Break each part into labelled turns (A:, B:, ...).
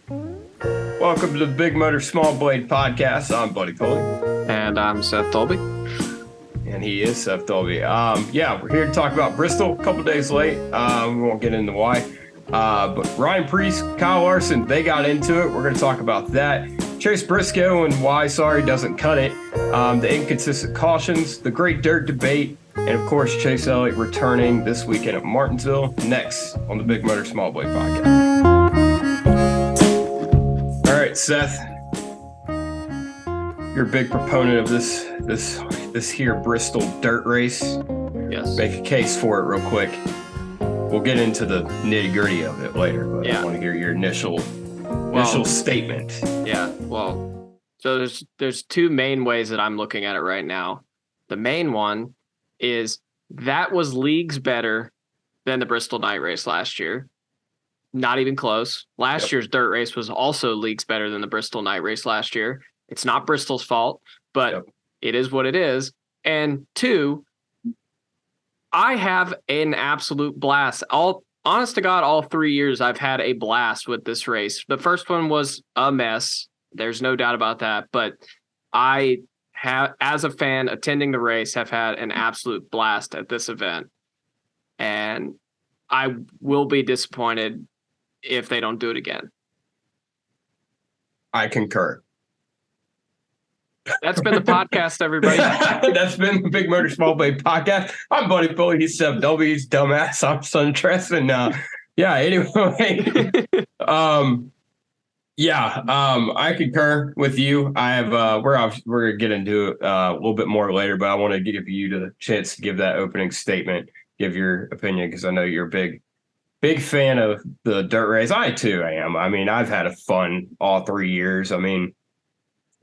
A: Welcome to the Big Motor Small Blade podcast. I'm Buddy Pulley.
B: And I'm Seth Dolby.
A: And he is Seth Dolby. We're here to talk about Bristol. A couple days late. We won't get into why. But Ryan Preece, Kyle Larson, they got into it. We're going to talk about that. Chase Briscoe and why Sorry doesn't cut it. The inconsistent cautions, the great dirt debate, and of course Chase Elliott returning this weekend at Martinsville. Next on the Big Motor Small Blade podcast. All right, Seth, you're a big proponent of this here Bristol dirt race.
B: Yes.
A: Make a case for it real quick. We'll get into the nitty-gritty of it later, but I want to hear your initial statement.
B: Yeah, well, so there's two main ways that I'm looking at it right now. The main one is that was leagues better than the Bristol night race last year. Not even close. Last year's dirt race was also leagues better than the Bristol night race last year. It's not Bristol's fault, but it is what it is. And two, I have an absolute blast. Honest to God, all 3 years I've had a blast with this race. The first one was a mess. There's no doubt about that. But I have, as a fan attending the race, have had an absolute blast at this event. And I will be disappointed if they don't do it again.
A: I concur.
B: That's been the podcast, everybody.
A: That's been the Big Motor Small Blade podcast. I'm Buddy Pulley. He's Seth Dolby. He's dumbass. I'm Suntress. And anyway, I concur with you. I have we're gonna get into it a little bit more later, but I want to give you the chance to give that opening statement, give your opinion, because I know you're a big fan of the dirt race. I too am. I mean, I've had a fun all 3 years. I mean,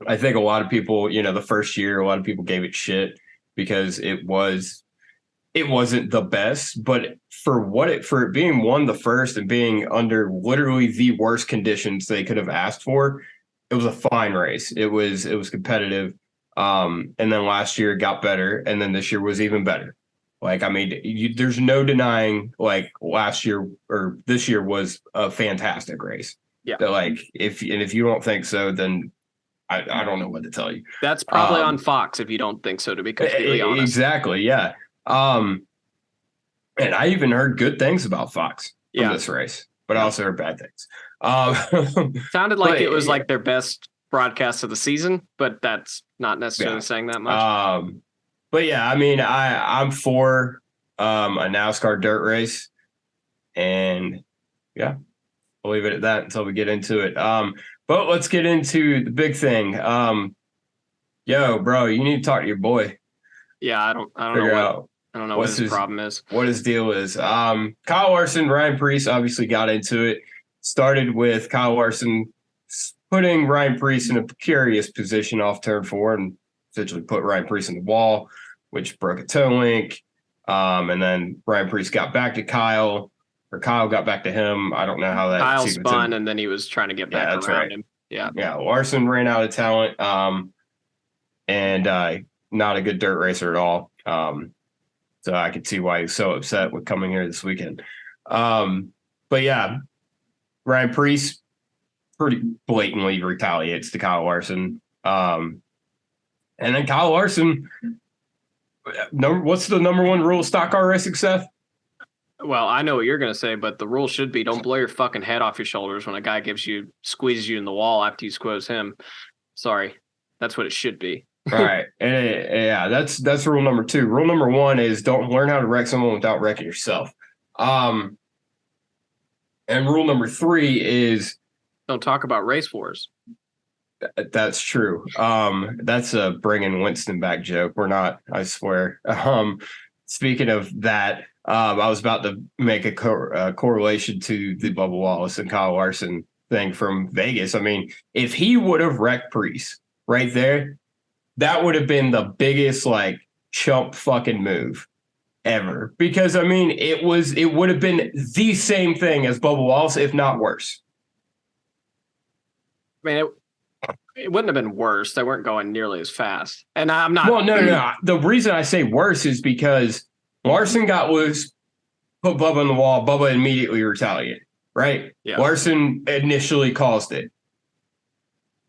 A: I think a lot of people, the first year, a lot of people gave it shit because it wasn't the best, but for it being won the first and being under literally the worst conditions they could have asked for, it was a fine race. It was competitive. And then last year it got better, and then this year was even better. Like, I mean, there's no denying, like, last year or this year was a fantastic race.
B: Yeah.
A: That, like, if you don't think so, then I don't know what to tell you.
B: That's probably on Fox if you don't think so, to be completely honest.
A: Exactly, yeah. And I even heard good things about Fox from this race, but I also heard bad things.
B: Sounded like it was like their best broadcast of the season, but that's not necessarily saying that much.
A: But yeah, I mean, I'm for a NASCAR dirt race, and yeah, I'll leave it at that until we get into it. But let's get into the big thing. Yo, bro, you need to talk to your boy.
B: Yeah, I don't know what his problem is.
A: What his deal is. Kyle Larson, Ryan Preece obviously got into it. Started with Kyle Larson putting Ryan Preece in a precarious position off turn 4 and essentially put Ryan Preece in the wall, which broke a toe link. And then Ryan Preece got back to Kyle. Or Kyle got back to him. I don't know how that.
B: Kyle spun, and then he was trying to get back around him. Yeah.
A: Larson ran out of talent, and not a good dirt racer at all. So I could see why he's so upset with coming here this weekend. But yeah, Ryan Preece pretty blatantly retaliates to Kyle Larson. And then Kyle Larson, what's the number one rule of stock car racing, Seth?
B: Well, I know what you're going to say, but the rule should be don't blow your fucking head off your shoulders when a guy squeezes you in the wall after you squeeze him. Sorry. That's what it should be.
A: All right. And that's rule number 2. Rule number 1 is don't learn how to wreck someone without wrecking yourself. And rule number 3 is
B: don't talk about race wars.
A: That's true. That's a bringing Winston back joke. We're not, I swear. Speaking of that, I was about to make a correlation to the Bubba Wallace and Kyle Larson thing from Vegas. I mean, if he would have wrecked Preece right there, that would have been the biggest like chump fucking move ever. Because I mean, it would have been the same thing as Bubba Wallace, if not worse.
B: I mean, it wouldn't have been worse. They weren't going nearly as fast. And I'm not.
A: Well, no. The reason I say worse is because Larson got loose, put Bubba on the wall. Bubba immediately retaliated. right?
B: Yeah.
A: Larson initially caused it,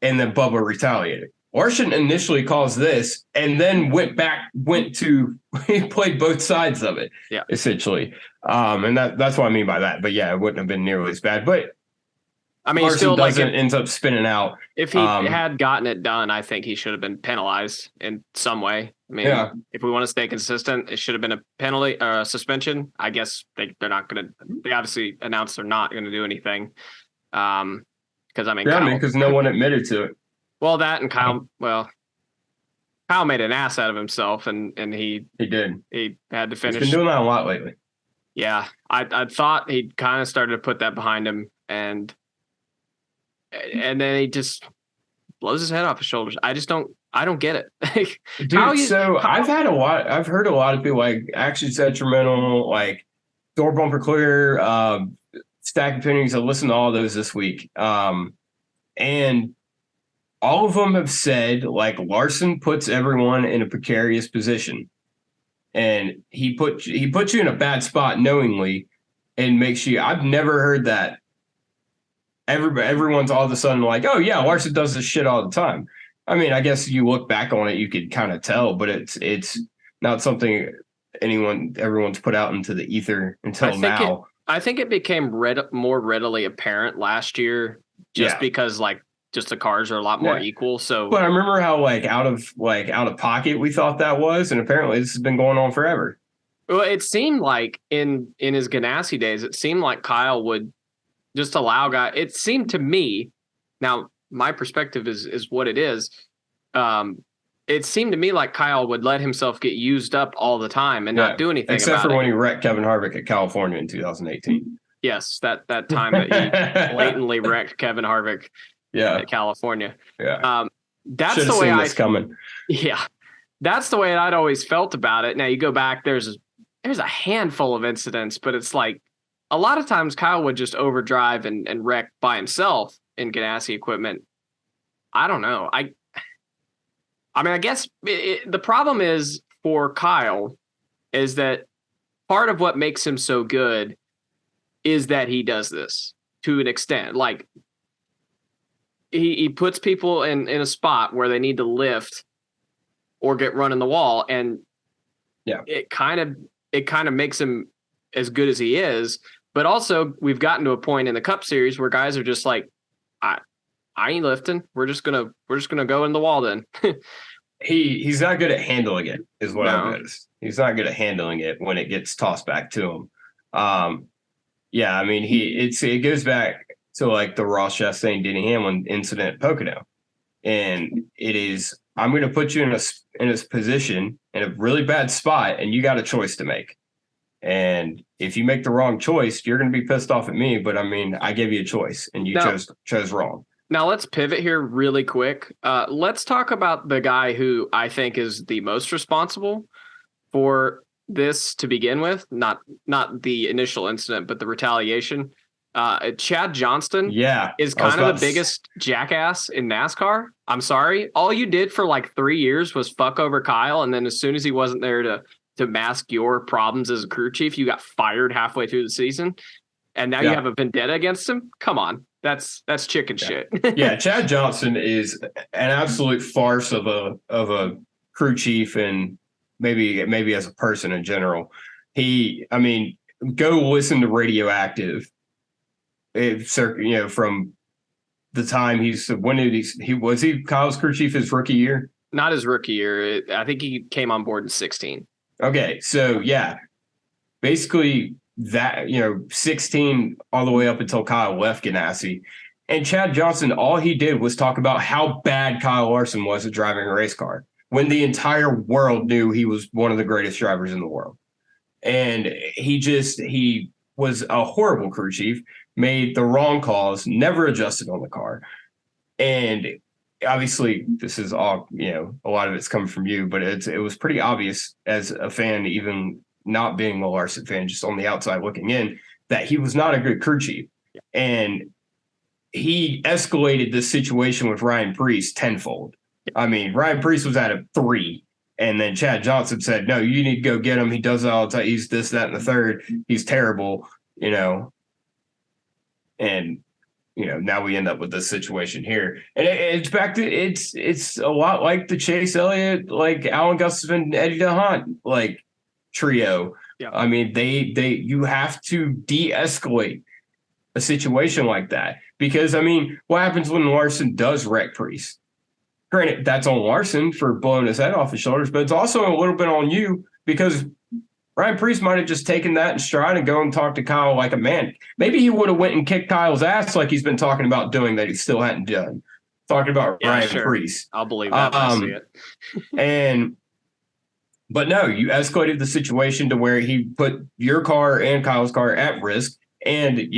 A: and then Bubba retaliated. Larson initially caused this, and then he played both sides of it, essentially. And that's what I mean by that. But yeah, it wouldn't have been nearly as bad. But
B: I mean,
A: Larson
B: still,
A: ends up spinning out.
B: If he had gotten it done, I think he should have been penalized in some way. I mean, if we want to stay consistent, it should have been a penalty, suspension. I guess they're not going to. They obviously announced they're not going to do anything. Because
A: because no one admitted to it.
B: Well, that and Kyle. Well, Kyle made an ass out of himself, and he
A: did.
B: He had to finish.
A: He's been doing that a lot lately.
B: Yeah, I thought he kind of started to put that behind him, and then he just blows his head off his shoulders. I don't get it.
A: Dude, I've heard a lot of people like actions detrimental, like door bumper clear, stack opinions. I listened to all those this week. And all of them have said like Larson puts everyone in a precarious position. And he puts you in a bad spot knowingly and makes you. I've never heard that. Everyone's all of a sudden like, oh yeah, Larson does this shit all the time. I mean, I guess you look back on it, you could kind of tell, but it's not something everyone's put out into the ether until now.
B: I think it became more readily apparent last year, just because just the cars are a lot more equal. So,
A: but I remember how out of pocket we thought that was, and apparently this has been going on forever.
B: Well, it seemed like in his Ganassi days, it seemed like Kyle would just allow guys. It seemed to me, now my perspective is what it is. It seemed to me like Kyle would let himself get used up all the time and not do anything
A: except
B: about
A: for
B: it.
A: When he wrecked Kevin Harvick at California in 2018.
B: Yes, that time that he blatantly wrecked Kevin Harvick at California.
A: Yeah.
B: That's
A: Should've
B: the way
A: seen this coming.
B: Yeah. That's the way I'd always felt about it. Now you go back, there's a handful of incidents, but it's like a lot of times Kyle would just overdrive and wreck by himself in Ganassi equipment. I don't know. I guess the problem is for Kyle is that part of what makes him so good is that he does this to an extent. Like he puts people in a spot where they need to lift or get run in the wall. And it kind of makes him as good as he is. But also we've gotten to a point in the Cup Series where guys are just like, I ain't lifting. We're just gonna go in the wall then.
A: He's not good at handling it, is what I've noticed. He's not good at handling it when it gets tossed back to him. I mean it goes back to like the Ross Chastain Denny Hamlin incident at Pocono. And it is, I'm gonna put you in a position in a really bad spot, and you got a choice to make. And if you make the wrong choice, you're going to be pissed off at me. But I mean, I gave you a choice, and you chose wrong.
B: Now let's pivot here really quick. Let's talk about the guy who I think is the most responsible for this to begin with. Not the initial incident, but the retaliation. Chad Johnston is kind of the biggest jackass in NASCAR. I'm sorry. All you did for like 3 years was fuck over Kyle. And then as soon as he wasn't there to mask your problems as a crew chief, you got fired halfway through the season. And now you have a vendetta against him. Come on. That's chicken shit.
A: Chad Johnston is an absolute farce of a crew chief, and maybe as a person in general. Go listen to Radioactive. From the time was he Kyle's crew chief his rookie year?
B: Not his rookie year. I think he came on board in 2016.
A: Okay, so basically that 16 all the way up until Kyle left Ganassi, and Chad Johnston, all he did was talk about how bad Kyle Larson was at driving a race car when the entire world knew he was one of the greatest drivers in the world, and he was a horrible crew chief. Made the wrong calls, never adjusted on the car. And obviously this is all, a lot of it's coming from you, but it was pretty obvious as a fan, even not being a Larson fan, just on the outside looking in, that he was not a good crew chief. And he escalated this situation with Ryan Preece tenfold. I mean, Ryan Preece was at a 3. And then Chad Johnston said, no, you need to go get him. He does it all the time. He's this, that, and the third. He's terrible, And now we end up with this situation here, and it's back to it's a lot like the Chase Elliott, like Alan Gustafson, Eddie DeHaan, like trio.
B: Yeah.
A: I mean, you have to de-escalate a situation like that, because I mean, what happens when Larson does wreck Priest? Granted, that's on Larson for blowing his head off his shoulders, but it's also a little bit on you, because Ryan Priest might have just taken that in stride and go and talk to Kyle like a man. Maybe he would have went and kicked Kyle's ass like he's been talking about doing that he still hadn't done. Talking about Ryan Priest.
B: I'll believe that when I see
A: it. But no, you escalated the situation to where he put your car and Kyle's car at risk. And,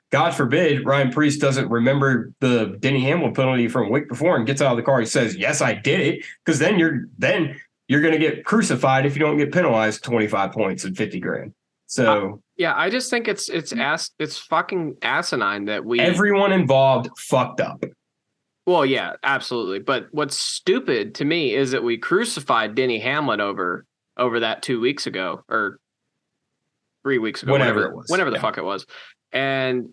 A: God forbid, Ryan Priest doesn't remember the Denny Hamlin penalty from a week before and gets out of the car and says, yes, I did it. Because then you're going to get crucified if you don't get penalized 25 points and 50 grand. So
B: I just think it's fucking asinine that
A: everyone involved fucked up.
B: Well, yeah, absolutely. But what's stupid to me is that we crucified Denny Hamlin over that 2 weeks ago or 3 weeks ago,
A: whenever it was,
B: whenever the fuck it was, and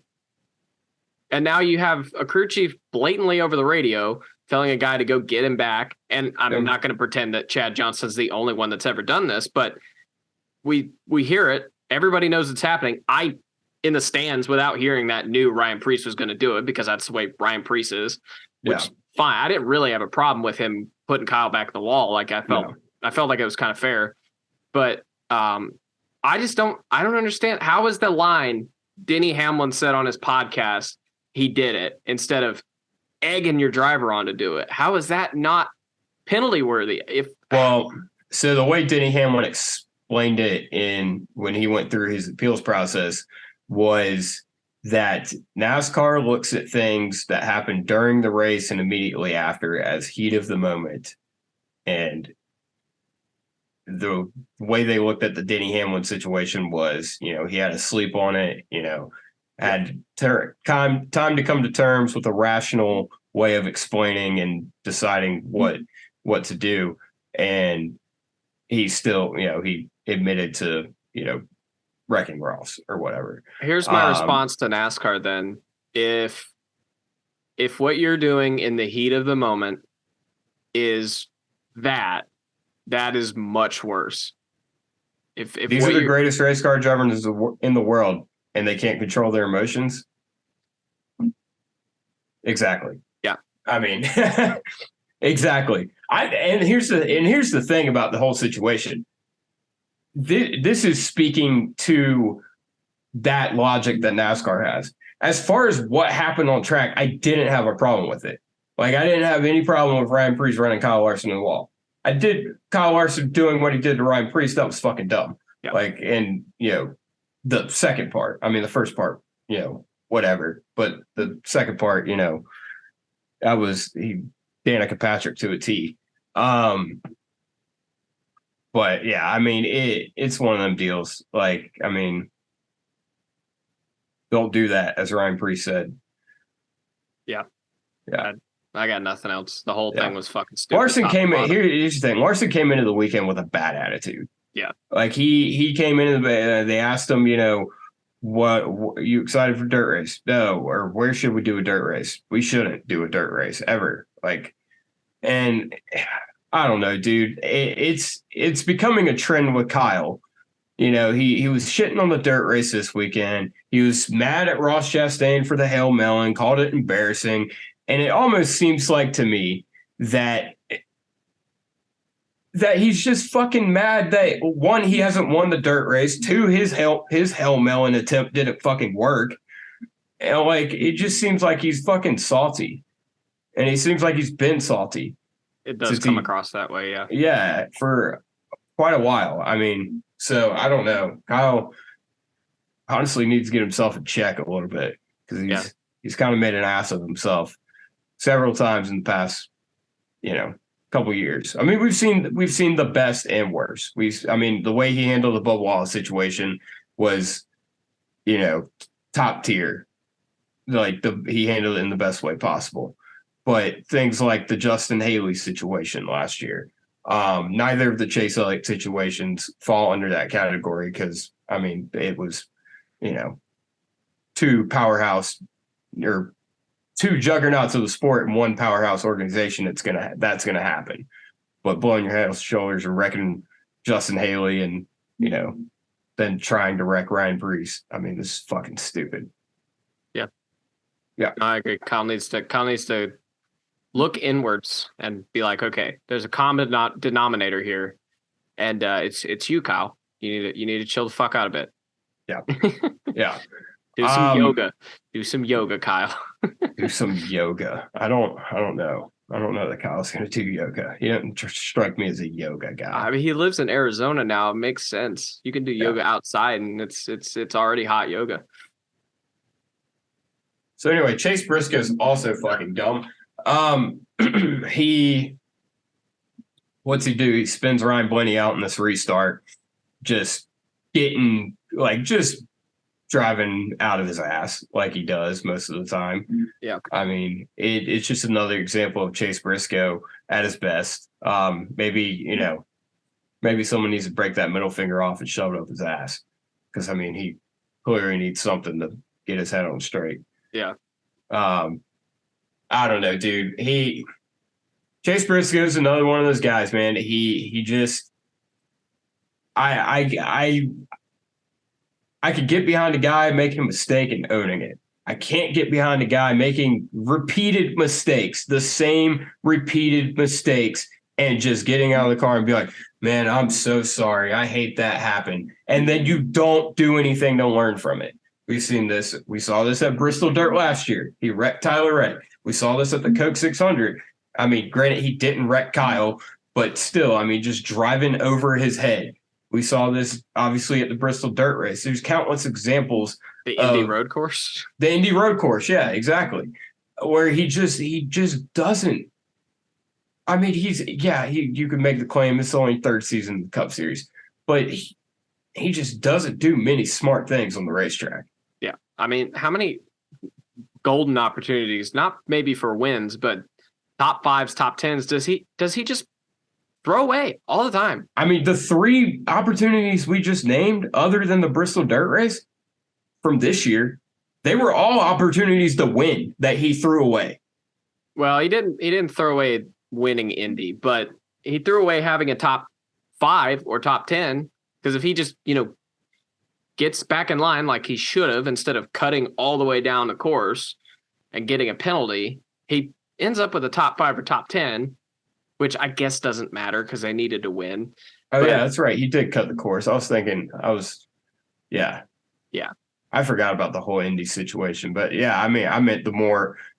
B: now you have a crew chief blatantly over the radio telling a guy to go get him back. And I'm not going to pretend that Chad Johnson's the only one that's ever done this, but we hear it. Everybody knows it's happening. I, in the stands, without hearing that, knew Ryan Priest was going to do it because that's the way Ryan Priest is, which fine. I didn't really have a problem with him putting Kyle back at the wall. Like I felt like it was kind of fair, but I don't understand. How is the line Denny Hamlin said on his podcast, he did it, instead of egging your driver on to do it? How is that not penalty worthy?
A: So the way Denny Hamlin explained it when he went through his appeals process was that NASCAR looks at things that happen during the race and immediately after as heat of the moment. And the way they looked at the Denny Hamlin situation was, he had to sleep on it, had time to come to terms with a rational way of explaining and deciding what to do. And he still, he admitted to, wrecking Ross or whatever.
B: Here's my response to NASCAR then. If what you're doing in the heat of the moment is that is much worse. If
A: these are the greatest race car drivers in the world and they can't control their emotions. Exactly.
B: Yeah.
A: I mean, exactly. And here's the thing about the whole situation. This is speaking to that logic that NASCAR has. As far as what happened on track, I didn't have a problem with it. Like, I didn't have any problem with Ryan Priest running Kyle Larson in the wall. I did Kyle Larson doing what he did to Ryan Priest. That was fucking dumb.
B: Yeah.
A: Like, and, the second part, I mean, the first part, whatever. But the second part, that was Danica Patrick to a T. But yeah, I mean, it's one of them deals. Like, I mean, don't do that, as Ryan Priest said.
B: Yeah.
A: Yeah.
B: I got nothing else. The whole thing was fucking stupid.
A: Larson came in. Here's the thing. Larson came into the weekend with a bad attitude.
B: Yeah.
A: Like he came into they asked him, what you excited for dirt race? No. Or where should we do a dirt race? We shouldn't do a dirt race ever. Like, and I don't know, dude. It's becoming a trend with Kyle. He was shitting on the dirt race this weekend. He was mad at Ross Chastain for the Hail Melon, called it embarrassing. And it almost seems like to me that he's just fucking mad that, one, he hasn't won the dirt race. Two, his Hail Melon attempt didn't fucking work. And like, it just seems like he's fucking salty. And he seems like he's been salty.
B: It does come across that way, yeah.
A: Yeah, for quite a while. I mean, so I don't know. Kyle honestly needs to get himself in check a little bit, because he's kind of made an ass of himself several times in the past, couple years. I mean, we've seen the best and worst. The way he handled the Bubba Wallace situation was, top tier. Like, he handled it in the best way possible. But things like the Justin Haley situation last year, neither of the Chase Elliott situations fall under that category, because, it was, 2 two powerhouse or two juggernauts of the sport in one powerhouse organization, that's gonna happen. But blowing your head on shoulders and wrecking Justin Haley and, then trying to wreck Ryan Preece. I mean, this is fucking stupid.
B: Yeah.
A: Yeah.
B: I agree. Kyle needs to look inwards and be like, okay, there's a common denominator here. And it's you, Kyle. You need to chill the fuck out a bit.
A: Yeah. Yeah.
B: Do some yoga. Do some yoga, Kyle.
A: Do some yoga. I don't know. I don't know that Kyle's going to do yoga. He doesn't strike me as a yoga guy.
B: I mean, he lives in Arizona now. It makes sense. You can do yoga outside, and it's already hot yoga.
A: So anyway, Chase Briscoe's also fucking dumb. What's he do? He spins Ryan Blaney out in this restart, just driving out of his ass like he does most of the time.
B: Yeah.
A: I mean, it's just another example of Chase Briscoe at his best. Maybe someone needs to break that middle finger off and shove it up his ass. Because, I mean, he clearly needs something to get his head on straight.
B: Yeah.
A: I don't know, dude. Chase Briscoe is another one of those guys, man. He just I could get behind a guy making a mistake and owning it. I can't get behind a guy making repeated mistakes, the same repeated mistakes, and just getting out of the car and be like, man, I'm so sorry. I hate that happened. And then you don't do anything to learn from it. We've seen this. We saw this at Bristol Dirt last year. He wrecked Tyler Reddick. We saw this at the Coke 600. I mean, granted, he didn't wreck Kyle, but still, I mean, just driving over his head. We saw this obviously at the Bristol Dirt Race. There's countless examples.
B: The Indy Road Course?
A: The Indy Road Course, yeah, exactly. Where he just doesn't. I mean, you could make the claim it's the only third season of the Cup Series, but he just doesn't do many smart things on the racetrack.
B: Yeah. I mean, how many golden opportunities, not maybe for wins, but top fives, top tens, does he just throw away all the time? I
A: mean, the three opportunities we just named, other than the Bristol Dirt Race from this year, they were all opportunities to win that he threw away.
B: Well, he didn't throw away winning Indy, but he threw away having a top 5 or top 10, because if he just, gets back in line like he should have, instead of cutting all the way down the course and getting a penalty, he ends up with a top 5 or top 10, which I guess doesn't matter because they needed to win.
A: Oh, yeah, that's right. He did cut the course. Yeah. I forgot about the whole Indy situation, but yeah, I mean, I meant the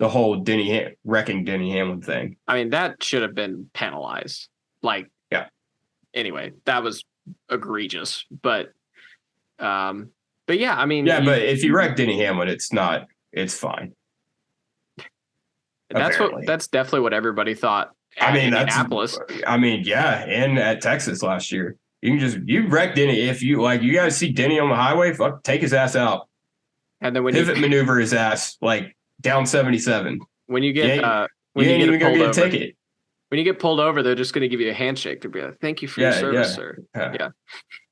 A: whole wrecking Denny Hamlin thing.
B: I mean, that should have been penalized.
A: Yeah.
B: Anyway, that was egregious, but yeah, I mean,
A: but if you wreck Denny Hamlin, it's fine.
B: That's definitely what everybody thought.
A: I mean,
B: Indianapolis.
A: Yeah, and at Texas last year. You wreck Denny. If you guys see Denny on the highway, fuck, take his ass out.
B: And then when
A: pivot maneuver his ass down 77.
B: When you get
A: you ain't even gonna get a ticket.
B: When you get pulled over, they're just going to give you a handshake to be like, "Thank you for your service, sir." Yeah.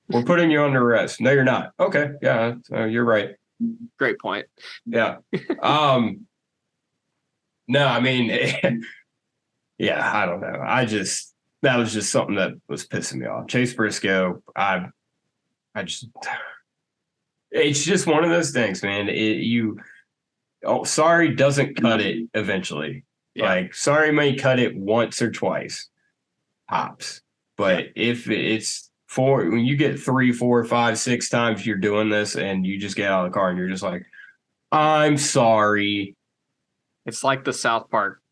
A: We're putting you under arrest. No, you're not. Okay. Yeah, you're right.
B: Great point.
A: Yeah. No, I mean, yeah, I don't know. That was just something that was pissing me off. Chase Briscoe, it's just one of those things, man. Sorry doesn't cut it eventually. Yeah. Sorry may cut it once or twice, tops. But if it's when you get 3, 4, 5, 6 times you're doing this and you just get out of the car and you're just like, I'm sorry.
B: It's like the South Park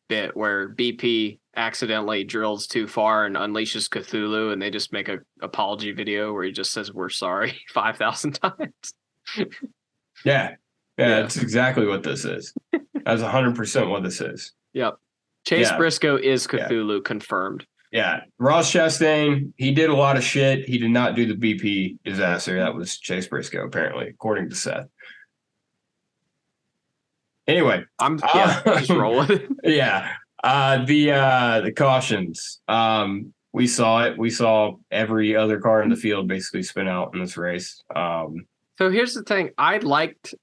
B: bit where BP accidentally drills too far and unleashes Cthulhu, and they just make a apology video where he just says we're sorry 5,000 times.
A: Yeah, that's exactly what this is. That's 100% what this is.
B: Yep. Chase Briscoe is Cthulhu, confirmed.
A: Yeah. Ross Chastain, he did a lot of shit. He did not do the BP disaster. That was Chase Briscoe, apparently, according to Seth. Anyway,
B: just roll with it.
A: Yeah. The cautions. We saw it. We saw every other car in the field basically spin out in this race.
B: So here's the thing. I liked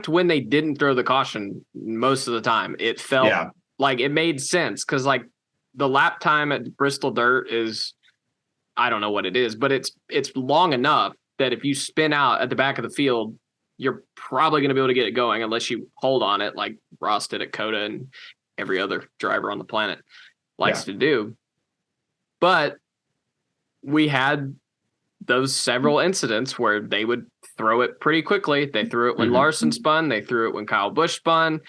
B: when they didn't throw the caution most of the time. It felt like it made sense because like the lap time at Bristol Dirt is, I don't know what it is, but it's long enough that if you spin out at the back of the field, you're probably going to be able to get it going unless you hold on it like Ross did at Coda and every other driver on the planet likes to do. But we had those several incidents where they would throw it pretty quickly. They threw it when Larson spun. They threw it when Kyle Busch spun.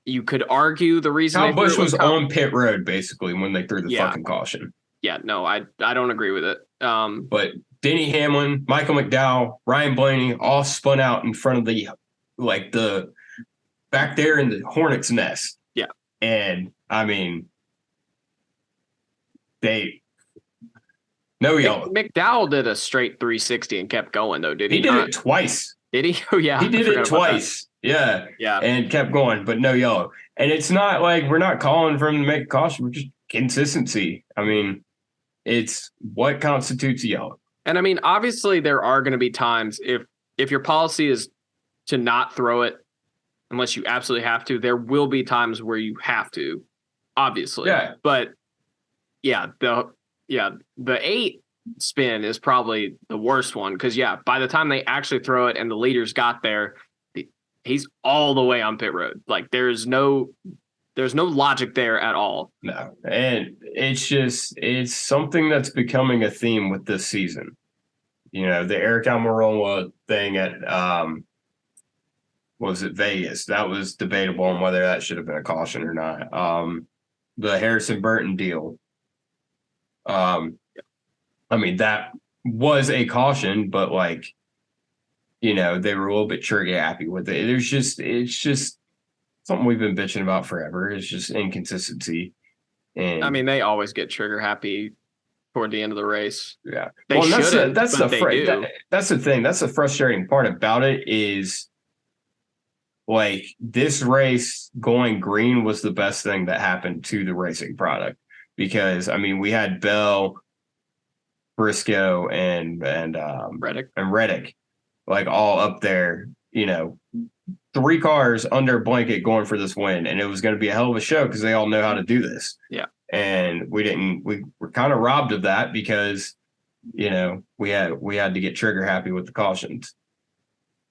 B: You could argue the reason
A: Kyle Busch was on pit road basically when they threw the fucking caution.
B: Yeah, no, I don't agree with it.
A: But Denny Hamlin, Michael McDowell, Ryan Blaney all spun out in front of the back there in the Hornet's nest.
B: Yeah.
A: And I mean, no yellow.
B: McDowell did a straight 360 and kept going though, did he?
A: He did it twice.
B: Did he? Oh yeah.
A: He did it twice. Yeah.
B: Yeah.
A: And kept going, but no yellow. And it's not like we're not calling for him to make a caution. We're just consistency. I mean, it's what constitutes a yellow.
B: And I mean, obviously there are going to be times if your policy is to not throw it unless you absolutely have to, there will be times where you have to, obviously.
A: Yeah.
B: But the 8 spin is probably the worst one because by the time they actually throw it and the leaders got there, he's all the way on pit road. Like there's no logic there at all.
A: No. And it's something that's becoming a theme with this season. You know, the Eric Almirola thing at was it Vegas? That was debatable on whether that should have been a caution or not. The Harrison Burton deal. I mean, that was a caution, but like, you know, they were a little bit trigger happy with it. It's just something we've been bitching about forever. It's just inconsistency. And
B: I mean, they always get trigger happy toward the end of the race.
A: Yeah.
B: That's the
A: thing. That's the frustrating part about it is like this race going green was the best thing that happened to the racing product because I mean, we had Bell, Briscoe and Reddick like all up there, you know, 3 cars under a blanket going for this win. And it was going to be a hell of a show because they all know how to do this.
B: Yeah.
A: And we were kind of robbed of that because, you know, we had to get trigger happy with the cautions.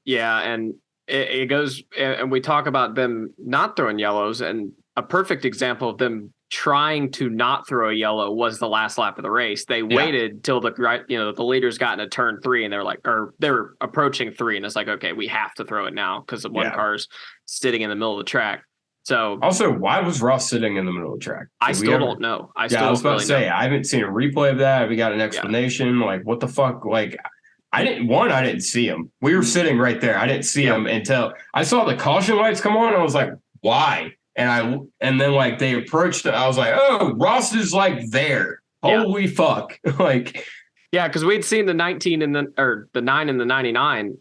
B: Yeah. And it goes, and we talk about them not throwing yellows, and a perfect example of them trying to not throw a yellow was the last lap of the race. They waited till the leaders got into turn 3 and they were approaching 3 and it's like, okay, we have to throw it now because the one car's sitting in the middle of the track. So
A: also, why was Ross sitting in the middle of the track?
B: I still don't know. I was about to say,
A: I haven't seen a replay of that. We got an explanation. Like, what the fuck? Like, I didn't see him. We were sitting right there. I didn't see him until I saw the caution lights come on. I was like, why? And then like they approached it. I was like, oh, Ross is like there. Holy fuck. Like,
B: yeah, because we'd seen the 19 and the 9 and the 99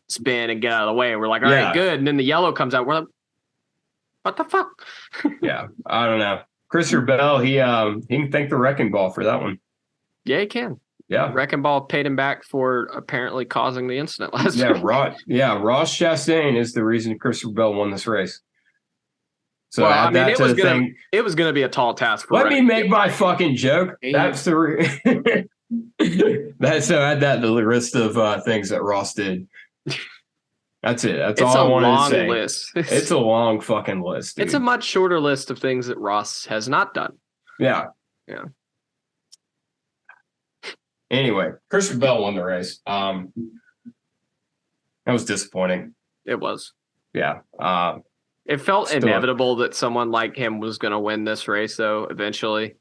B: spin and get out of the way. And we're like, all right, good. And then the yellow comes out. We're like, what the fuck?
A: Yeah, I don't know. Christopher Bell, he can thank the Wrecking Ball for that one.
B: Yeah, he can.
A: Yeah,
B: Wrecking Ball paid him back for apparently causing the incident last year.
A: Ross Chastain is the reason Christopher Bell won this race. So
B: well, I mean, it was gonna be a tall task.
A: Let me make my fucking joke. That's the so add that to the list of things that Ross did. That's it. That's all I wanted to say.
B: List.
A: It's a long fucking list. Dude.
B: It's a much shorter list of things that Ross has not done.
A: Yeah. Yeah. Anyway, Christopher Bell won the race. That was disappointing.
B: It was.
A: Yeah.
B: It felt inevitable that someone like him was going to win this race, though, eventually.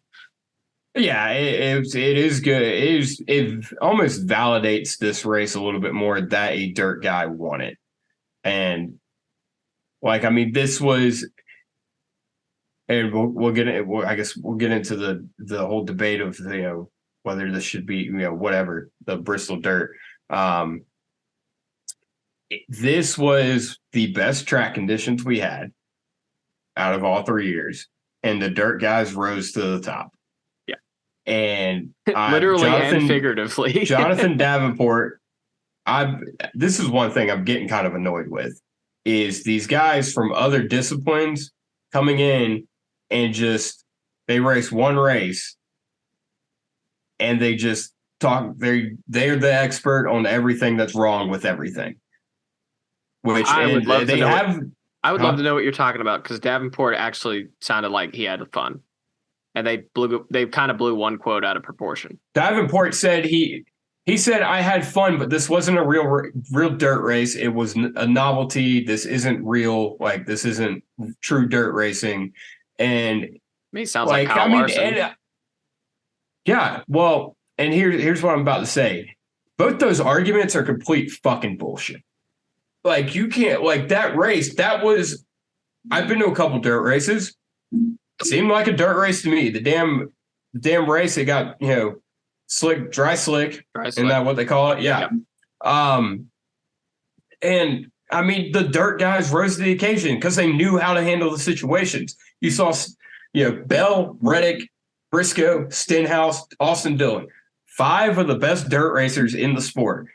A: Yeah, it is good. It almost validates this race a little bit more that a dirt guy won it. And, like, I mean, this was, and we'll get it. I guess we'll get into the whole debate of, you know, whether this should be, you know, whatever, the Bristol Dirt. This was the best track conditions we had out of all 3 years, and the dirt guys rose to the top.
B: Yeah.
A: And
B: literally and figuratively.
A: Jonathan Davenport this is one thing I'm getting kind of annoyed with is these guys from other disciplines coming in and they race one race and they just talk. They're the expert on everything that's wrong with everything. Which
B: I would love to
A: they
B: know.
A: have.
B: I would love to know what you're talking about because Davenport actually sounded like he had fun, and they kind of blew one quote out of proportion.
A: Davenport said he said I had fun, but this wasn't a real dirt race. It was a novelty. This isn't real. Like this isn't true dirt racing. And
B: He sounds like Kyle Larson.
A: Yeah, well, and here's what I'm about to say. Both those arguments are complete fucking bullshit. Like you can't like that race. I've been to a couple dirt races. Seemed like a dirt race to me. The damn race, it got, dry slick. Isn't that what they call it? Yeah. And I mean, the dirt guys rose to the occasion because they knew how to handle the situations. You saw, Bell, Reddick, Briscoe, Stenhouse, Austin Dillon, 5 of the best dirt racers in the sport.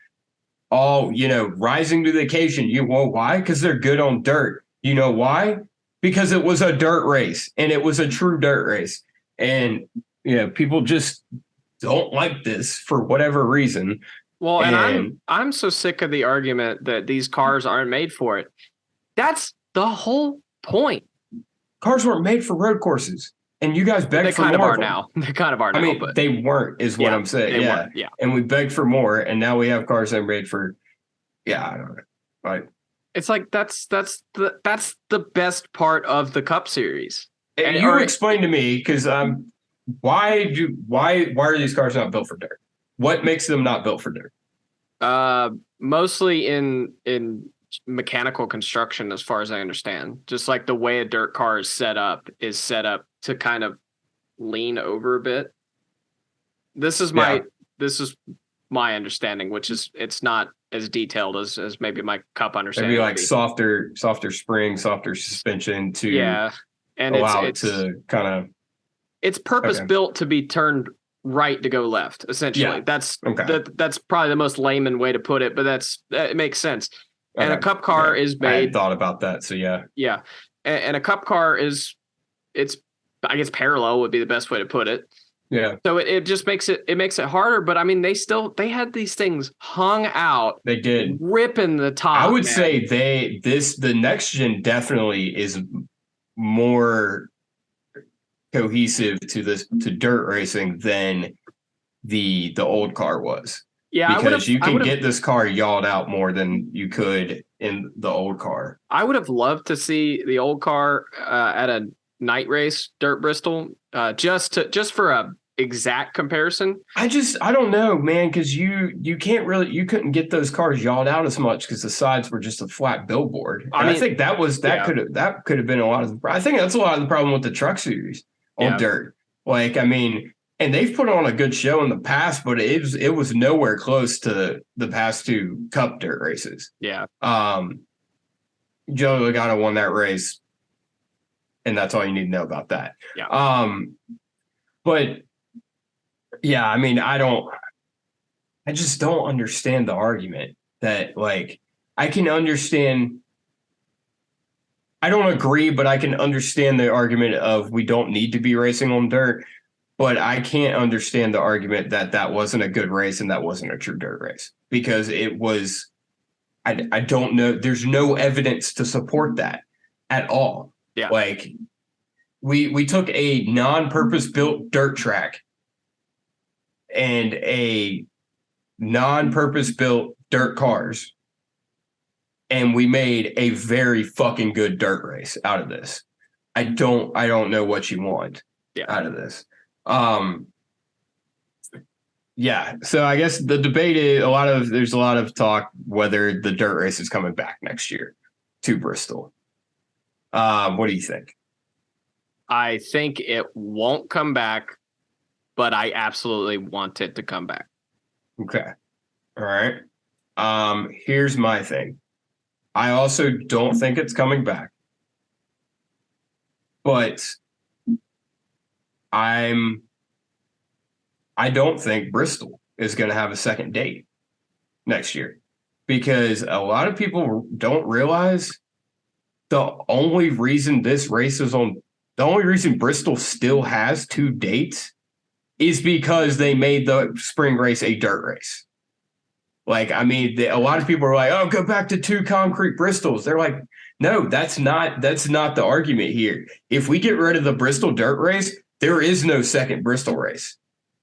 A: All, rising to the occasion. Why? Because they're good on dirt. You know why? Because it was a dirt race and it was a true dirt race. And, people just don't like this for whatever reason.
B: Well, and I'm so sick of the argument that these cars aren't made for it. That's the whole point.
A: Cars weren't made for road courses. And you guys begged for more.
B: They kind of are now. They kind of are now.
A: I mean, but they weren't, is what I'm saying. Yeah.
B: Yeah.
A: And we begged for more, and now we have cars that are made for. Yeah, I don't know. Like,
B: it's like that's the best part of the Cup Series.
A: And you explain to me because why are these cars not built for dirt? What makes them not built for dirt?
B: Mostly in mechanical construction, as far as I understand. Just like the way a dirt car is set up to kind of lean over a bit. This is my understanding, which is it's not as detailed as maybe my Cup understanding.
A: Maybe like softer spring, softer suspension to
B: and
A: allow it to kind of.
B: It's purpose built to be turned right to go left. Essentially, that's probably the most layman way to put it, but it makes sense. Okay. And a Cup car is made.
A: I hadn't thought about that, so yeah.
B: Yeah, and a Cup car I guess parallel would be the best way to put it.
A: Yeah.
B: So it just makes it harder, but I mean they had these things hung out.
A: They did.
B: Ripping the top.
A: I would say the next gen definitely is more cohesive to dirt racing than the old car was.
B: Yeah,
A: because you can get this car yawed out more than you could in the old car.
B: I would have loved to see the old car at a night race, Dirt Bristol, just for a exact comparison.
A: I don't know, man, because you couldn't get those cars yawed out as much because the sides were just a flat billboard. I think that could have been a lot of I think that's a lot of the problem with the truck series on dirt. Like, I mean. And they've put on a good show in the past, but it was nowhere close to the past 2 Cup dirt races.
B: Yeah.
A: Joey Logano won that race, and that's all you need to know about that.
B: Yeah.
A: But yeah, I mean, I just don't understand the argument that, like, I can understand. I don't agree, but I can understand the argument of we don't need to be racing on dirt. But I can't understand the argument that wasn't a good race and that wasn't a true dirt race because it was. I don't know. There's no evidence to support that at all.
B: Yeah.
A: Like we took a non-purpose built dirt track and a non-purpose built dirt cars, and we made a very fucking good dirt race out of this. I don't know what you want out of this. Yeah, so I guess the debate is there's a lot of talk whether the dirt race is coming back next year to Bristol. What do you think?
B: I think it won't come back, but I absolutely want it to come back.
A: Okay. All right. Here's my thing. I also don't think it's coming back. But I don't think Bristol is going to have a second date next year. because a lot of people don't realize the only reason Bristol still has 2 dates is because they made the spring race a dirt race. Like, I mean, a lot of people are like, "Oh, go back to 2 concrete Bristols." They're like, "No, that's not the argument here. If we get rid of the Bristol dirt race, there is no second Bristol race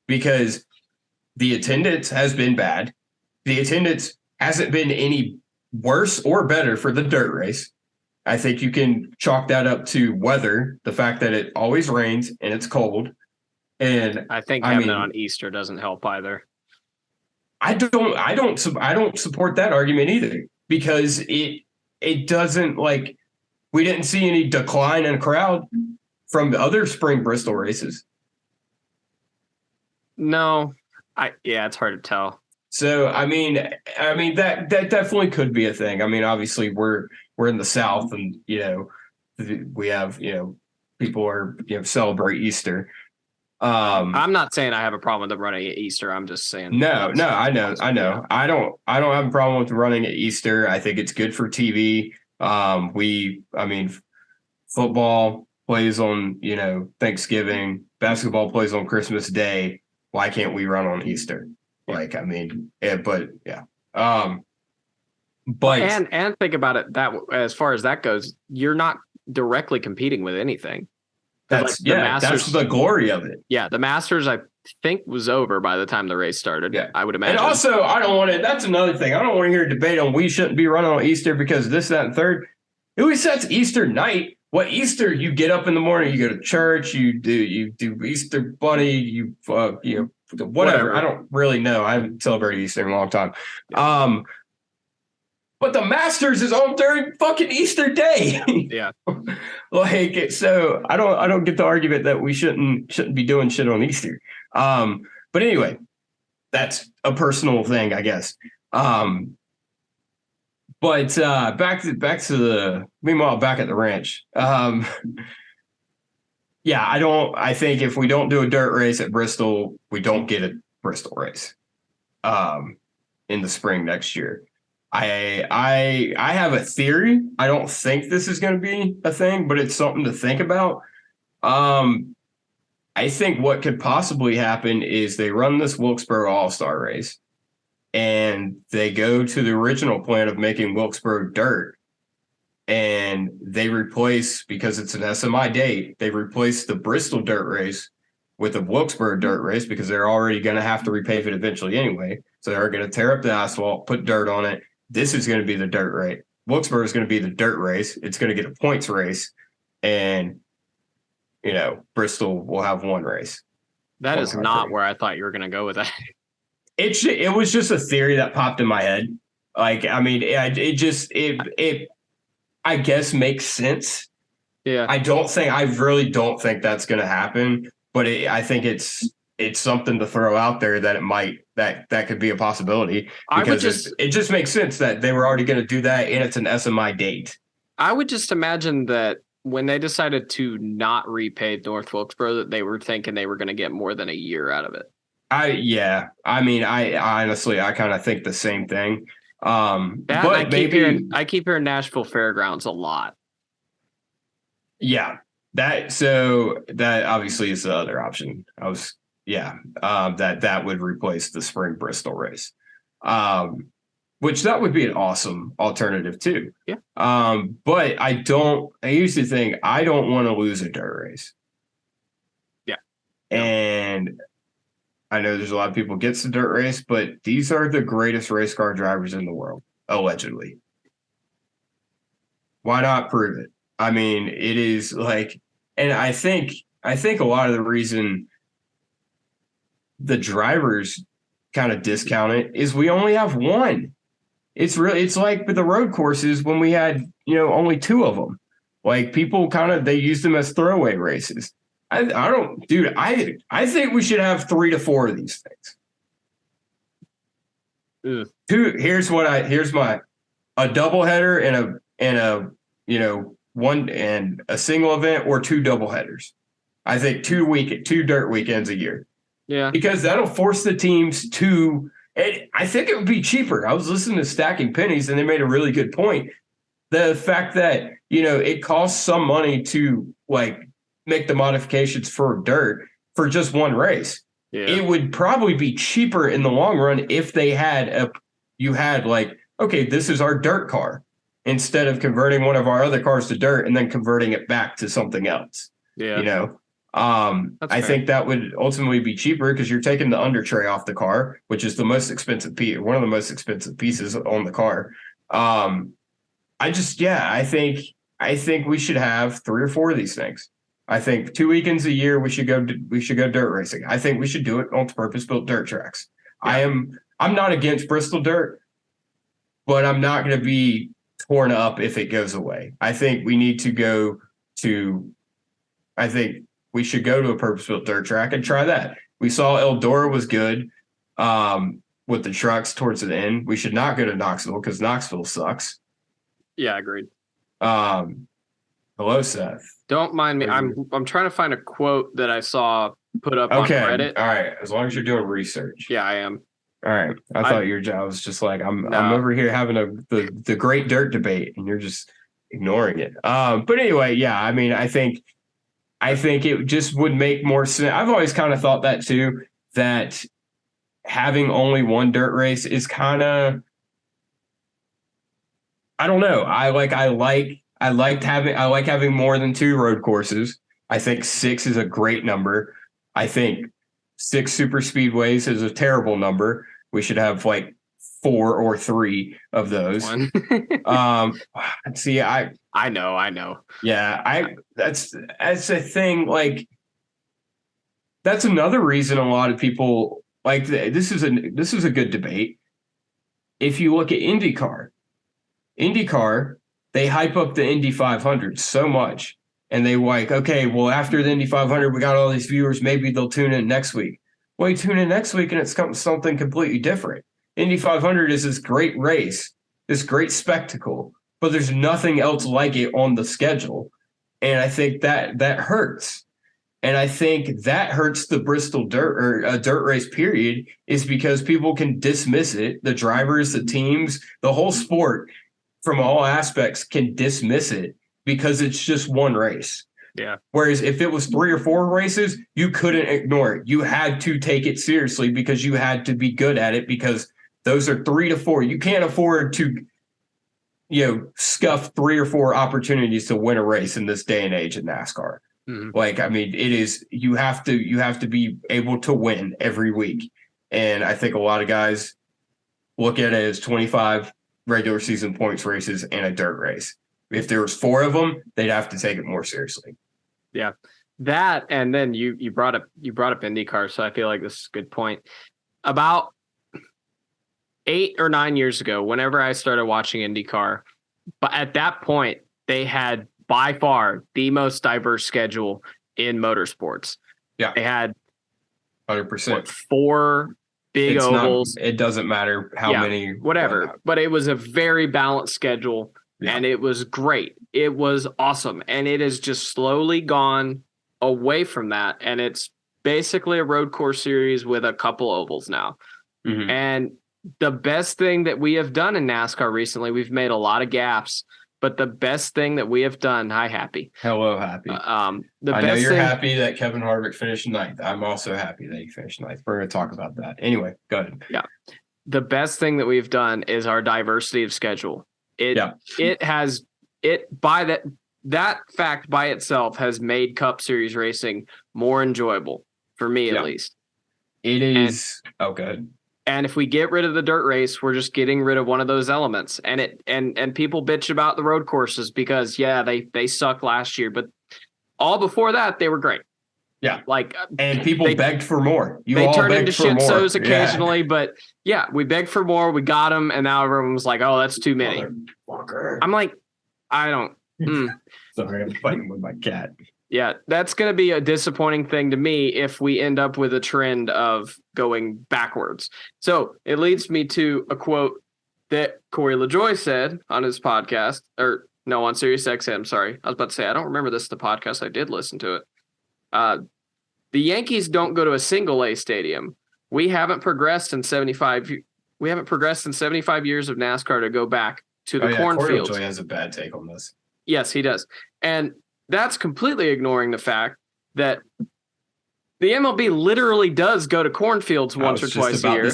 A: because the attendance has been bad. The attendance hasn't been any worse or better for the dirt race. I think you can chalk that up to weather, the fact that it always rains and it's cold. And
B: I think having it on Easter doesn't help either.
A: I don't support that argument either because it doesn't, like, we didn't see any decline in crowd from the other spring Bristol races.
B: No, it's hard to tell.
A: So I mean that definitely could be a thing. I mean, obviously we're in the South, and we have people are celebrate Easter.
B: I'm not saying I have a problem with them running at Easter. I'm just saying.
A: No, I know.
B: Yeah.
A: I don't have a problem with running at Easter. I think it's good for TV. Football plays on, Thanksgiving. Basketball plays on Christmas Day. Why can't we run on Easter? But yeah. But
B: and think about it, that as far as that goes, you're not directly competing with anything.
A: That's the glory of it.
B: Yeah, the Masters I think was over by the time the race started.
A: Yeah,
B: I would imagine.
A: And also, I don't want to. That's another thing. I don't want to hear a debate on we shouldn't be running on Easter because this, that, and third. It always sets Easter night. What Easter? You get up in the morning, you go to church, you do Easter bunny, whatever. I don't really know. I haven't celebrated Easter in a long time. Yeah. But the Masters is on during fucking Easter Day.
B: Yeah.
A: So I don't get the argument that we shouldn't be doing shit on Easter. But anyway, that's a personal thing, I guess. But back at the ranch. I think if we don't do a dirt race at Bristol, we don't get a Bristol race in the spring next year. I have a theory. I don't think this is going to be a thing, but it's something to think about. I think what could possibly happen is they run this Wilkesboro All-Star race and they go to the original plan of making Wilkesboro dirt, and they replace, because it's an SMI date, they replace the Bristol dirt race with the Wilkesboro dirt race because they're already going to have to repave it eventually anyway. So they're going to tear up the asphalt, put dirt on it. This is going to be the dirt race. Wilkesboro is going to be the dirt race. It's going to get a points race, and Bristol will have one race.
B: That is not where I thought you were going to go with that.
A: It was just a theory that popped in my head. Like, I mean, it I guess makes sense.
B: Yeah.
A: I really don't think that's going to happen, but I think it's something to throw out there that it might, that could be a possibility, because it just makes sense that they were already going to do that, and it's an SMI date.
B: I would just imagine that when they decided to not repave North Wilkesboro, that they were thinking they were going to get more than a year out of it. I
A: honestly kind of think the same thing.
B: I keep hearing Nashville Fairgrounds a lot.
A: Yeah, that obviously is the other option. That would replace the spring Bristol race, which that would be an awesome alternative too.
B: Yeah.
A: But I used to think I don't want to lose a dirt race.
B: Yeah.
A: And I know there's a lot of people gets the dirt race, but these are the greatest race car drivers in the world, allegedly. Why not prove it? I mean, it is like, and I think a lot of the reason the drivers kind of discount it is we only have one. It's like with the road courses when we had, only two of them. Like, people they used them as throwaway races. I think we should have 3 to 4 of these things. Here's my a doubleheader and a one and a single event, or 2 doubleheaders. I think 2 dirt weekends a year.
B: Yeah.
A: Because that'll force the teams to I think it would be cheaper. I was listening to Stacking Pennies, and they made a really good point. The fact that, it costs some money to make the modifications for dirt for just one race.
B: Yeah.
A: It would probably be cheaper in the long run if they had okay, this is our dirt car, instead of converting one of our other cars to dirt and then converting it back to something else.
B: Yeah.
A: I think that would ultimately be cheaper because you're taking the under tray off the car, which is the most expensive piece, one of the most expensive pieces on the car. I think we should have 3 or 4 of these things. I think 2 weekends a year we should go dirt racing. I think we should do it on purpose-built dirt tracks. Yeah. I'm not against Bristol dirt, but I'm not going to be torn up if it goes away. I think we need to go to I think we should go to a purpose-built dirt track and try that. We saw Eldora was good with the trucks towards the end. We should not go to Knoxville because Knoxville sucks.
B: Yeah, agreed.
A: Hello, Seth.
B: Don't mind me. I'm trying to find a quote that I saw put up on Reddit.
A: All right. As long as you're doing research.
B: Yeah, I am.
A: All right. I thought your job was just like I'm over here having the great dirt debate, and you're just ignoring it. But anyway, yeah. I mean, I think it just would make more sense. I've always kind of thought that too. That having only one dirt race is kind of, I don't know. I like having more than 2 road courses. I think 6 is a great number. I think 6 super speedways is a terrible number. We should have 4 or 3 of those. See, I know. Yeah, that's a thing. That's another reason a lot of people this is a good debate. If you look at IndyCar, they hype up the Indy 500 so much, and they okay, well, after the Indy 500, we got all these viewers. Maybe they'll tune in next week. Well, you tune in next week, and it's something completely different. Indy 500 is this great race, this great spectacle, but there's nothing else like it on the schedule, and I think that hurts. And I think that hurts the Bristol dirt race period, is because people can dismiss it. The drivers, the teams, the whole sport from all aspects can dismiss it because it's just one race.
B: Yeah.
A: Whereas if it was 3 or 4 races, you couldn't ignore it. You had to take it seriously because you had to be good at it, because those are 3 to 4. You can't afford to, scuff 3 or 4 opportunities to win a race in this day and age in NASCAR.
B: Mm-hmm.
A: It is, you have to be able to win every week. And I think a lot of guys look at it as 25 regular season points races and a dirt race. If there was 4 of them, they'd have to take it more seriously.
B: Yeah. That, and then you brought up IndyCar, so I feel like this is a good point. About 8 or 9 years ago, whenever I started watching IndyCar, but at that point, they had by far the most diverse schedule in motorsports.
A: Yeah.
B: They had
A: 100%.
B: 4 big ovals.
A: It doesn't matter how many.
B: Whatever. But it was a very balanced schedule, and it was great. It was awesome. And it has just slowly gone away from that. And it's basically a road course series with a couple ovals now.
A: Mm-hmm.
B: And the best thing that we have done in NASCAR recently, we've made a lot of gaps, but the best thing that we have done, hi, Happy.
A: Hello, Happy. I know you're happy that Kevin Harvick finished 9th. I'm also happy that he finished 9th. We're going to talk about that. Anyway, go ahead.
B: Yeah. The best thing that we've done is our diversity of schedule. It has that fact by itself has made Cup Series racing more enjoyable for me, at least.
A: It is. Good.
B: And if we get rid of the dirt race, we're just getting rid of one of those elements. And people bitch about the road courses because they sucked last year, but all before that they were great.
A: Yeah, and people begged for more.
B: They turned into shit shows occasionally, but we begged for more. We got them, and now everyone was like, "Oh, that's too many." I'm like, I don't.
A: Sorry, I'm fighting with my cat.
B: Yeah, that's going to be a disappointing thing to me if we end up with a trend of going backwards. So it leads me to a quote that Corey LaJoie said on his podcast, on SiriusXM. Sorry, I was about to say I don't remember this. The podcast I did listen to it. The Yankees don't go to a single A stadium. we haven't progressed in 75. We haven't progressed in 75 years of NASCAR to go back to the cornfields.
A: Corey has a bad take on this.
B: Yes, he does. And that's completely ignoring the fact that the MLB literally does go to cornfields once or twice a year.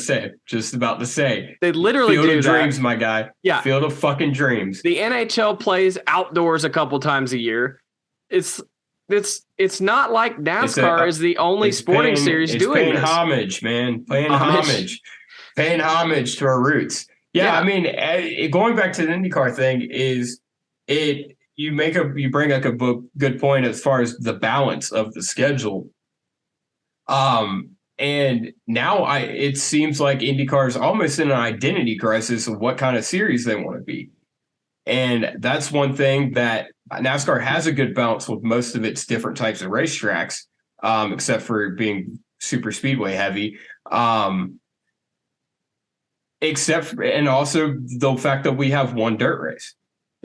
A: Just about to say.
B: They literally
A: Field
B: do
A: of Dreams, my guy.
B: Yeah.
A: Field of fucking dreams.
B: The NHL plays outdoors a couple times a year. It's not like NASCAR is the only sporting series doing this.
A: Homage, man. Paying homage to our roots. Yeah, I mean, going back to the IndyCar thing you bring up a good point as far as the balance of the schedule. And now it seems like IndyCar is almost in an identity crisis of what kind of series they want to be. And that's one thing that NASCAR has a good balance with most of its different types of racetracks, except for being super speedway heavy. And also the fact that we have one dirt race.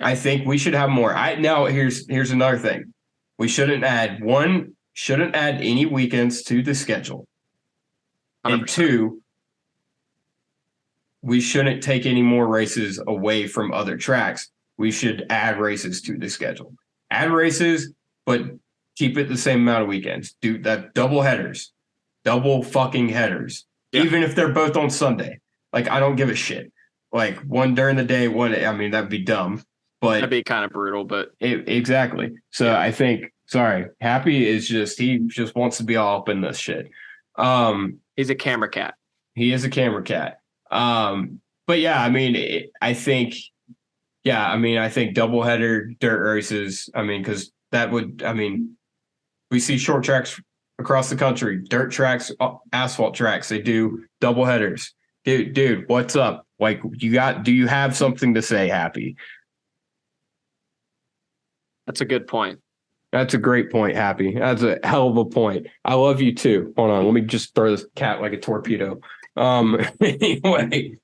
A: I think we should have more. Now here's another thing. We shouldn't add any weekends to the schedule. 100%. And 2, we shouldn't take any more races away from other tracks. We should add races to the schedule. Add races, but keep it the same amount of weekends. Do that double headers. Double fucking headers. Yeah. Even if they're both on Sunday. Like, I don't give a shit. Like, one during the day, that'd be dumb. But
B: that'd be kind of brutal, but
A: exactly. So yeah. I think, Happy is he just wants to be all up in this shit.
B: He's a camera cat.
A: He is a camera cat. But yeah, I mean, I think doubleheader dirt races. I mean, because we see short tracks across the country, dirt tracks, asphalt tracks. They do double headers. Dude, what's up? Like, do you have something to say, Happy?
B: That's a good point.
A: That's a great point, Happy. That's a hell of a point. I love you too. Hold on. Let me just throw this cat like a torpedo. Anyway,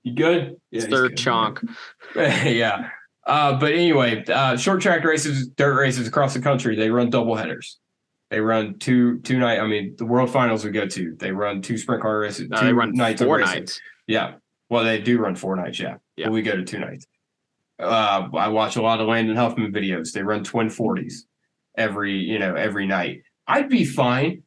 A: you good?
B: Yeah, third chonk.
A: Yeah. But anyway, short track races, dirt races across the country, they run double headers. They run two night. I mean, the World Finals we go to. They run 2 sprint car races.
B: They run nights 4 nights.
A: Yeah. Well, they do run 4 nights. Yeah. But we go to 2 nights. I watch a lot of Landon Huffman videos. They run twin 40s every night. I'd be fine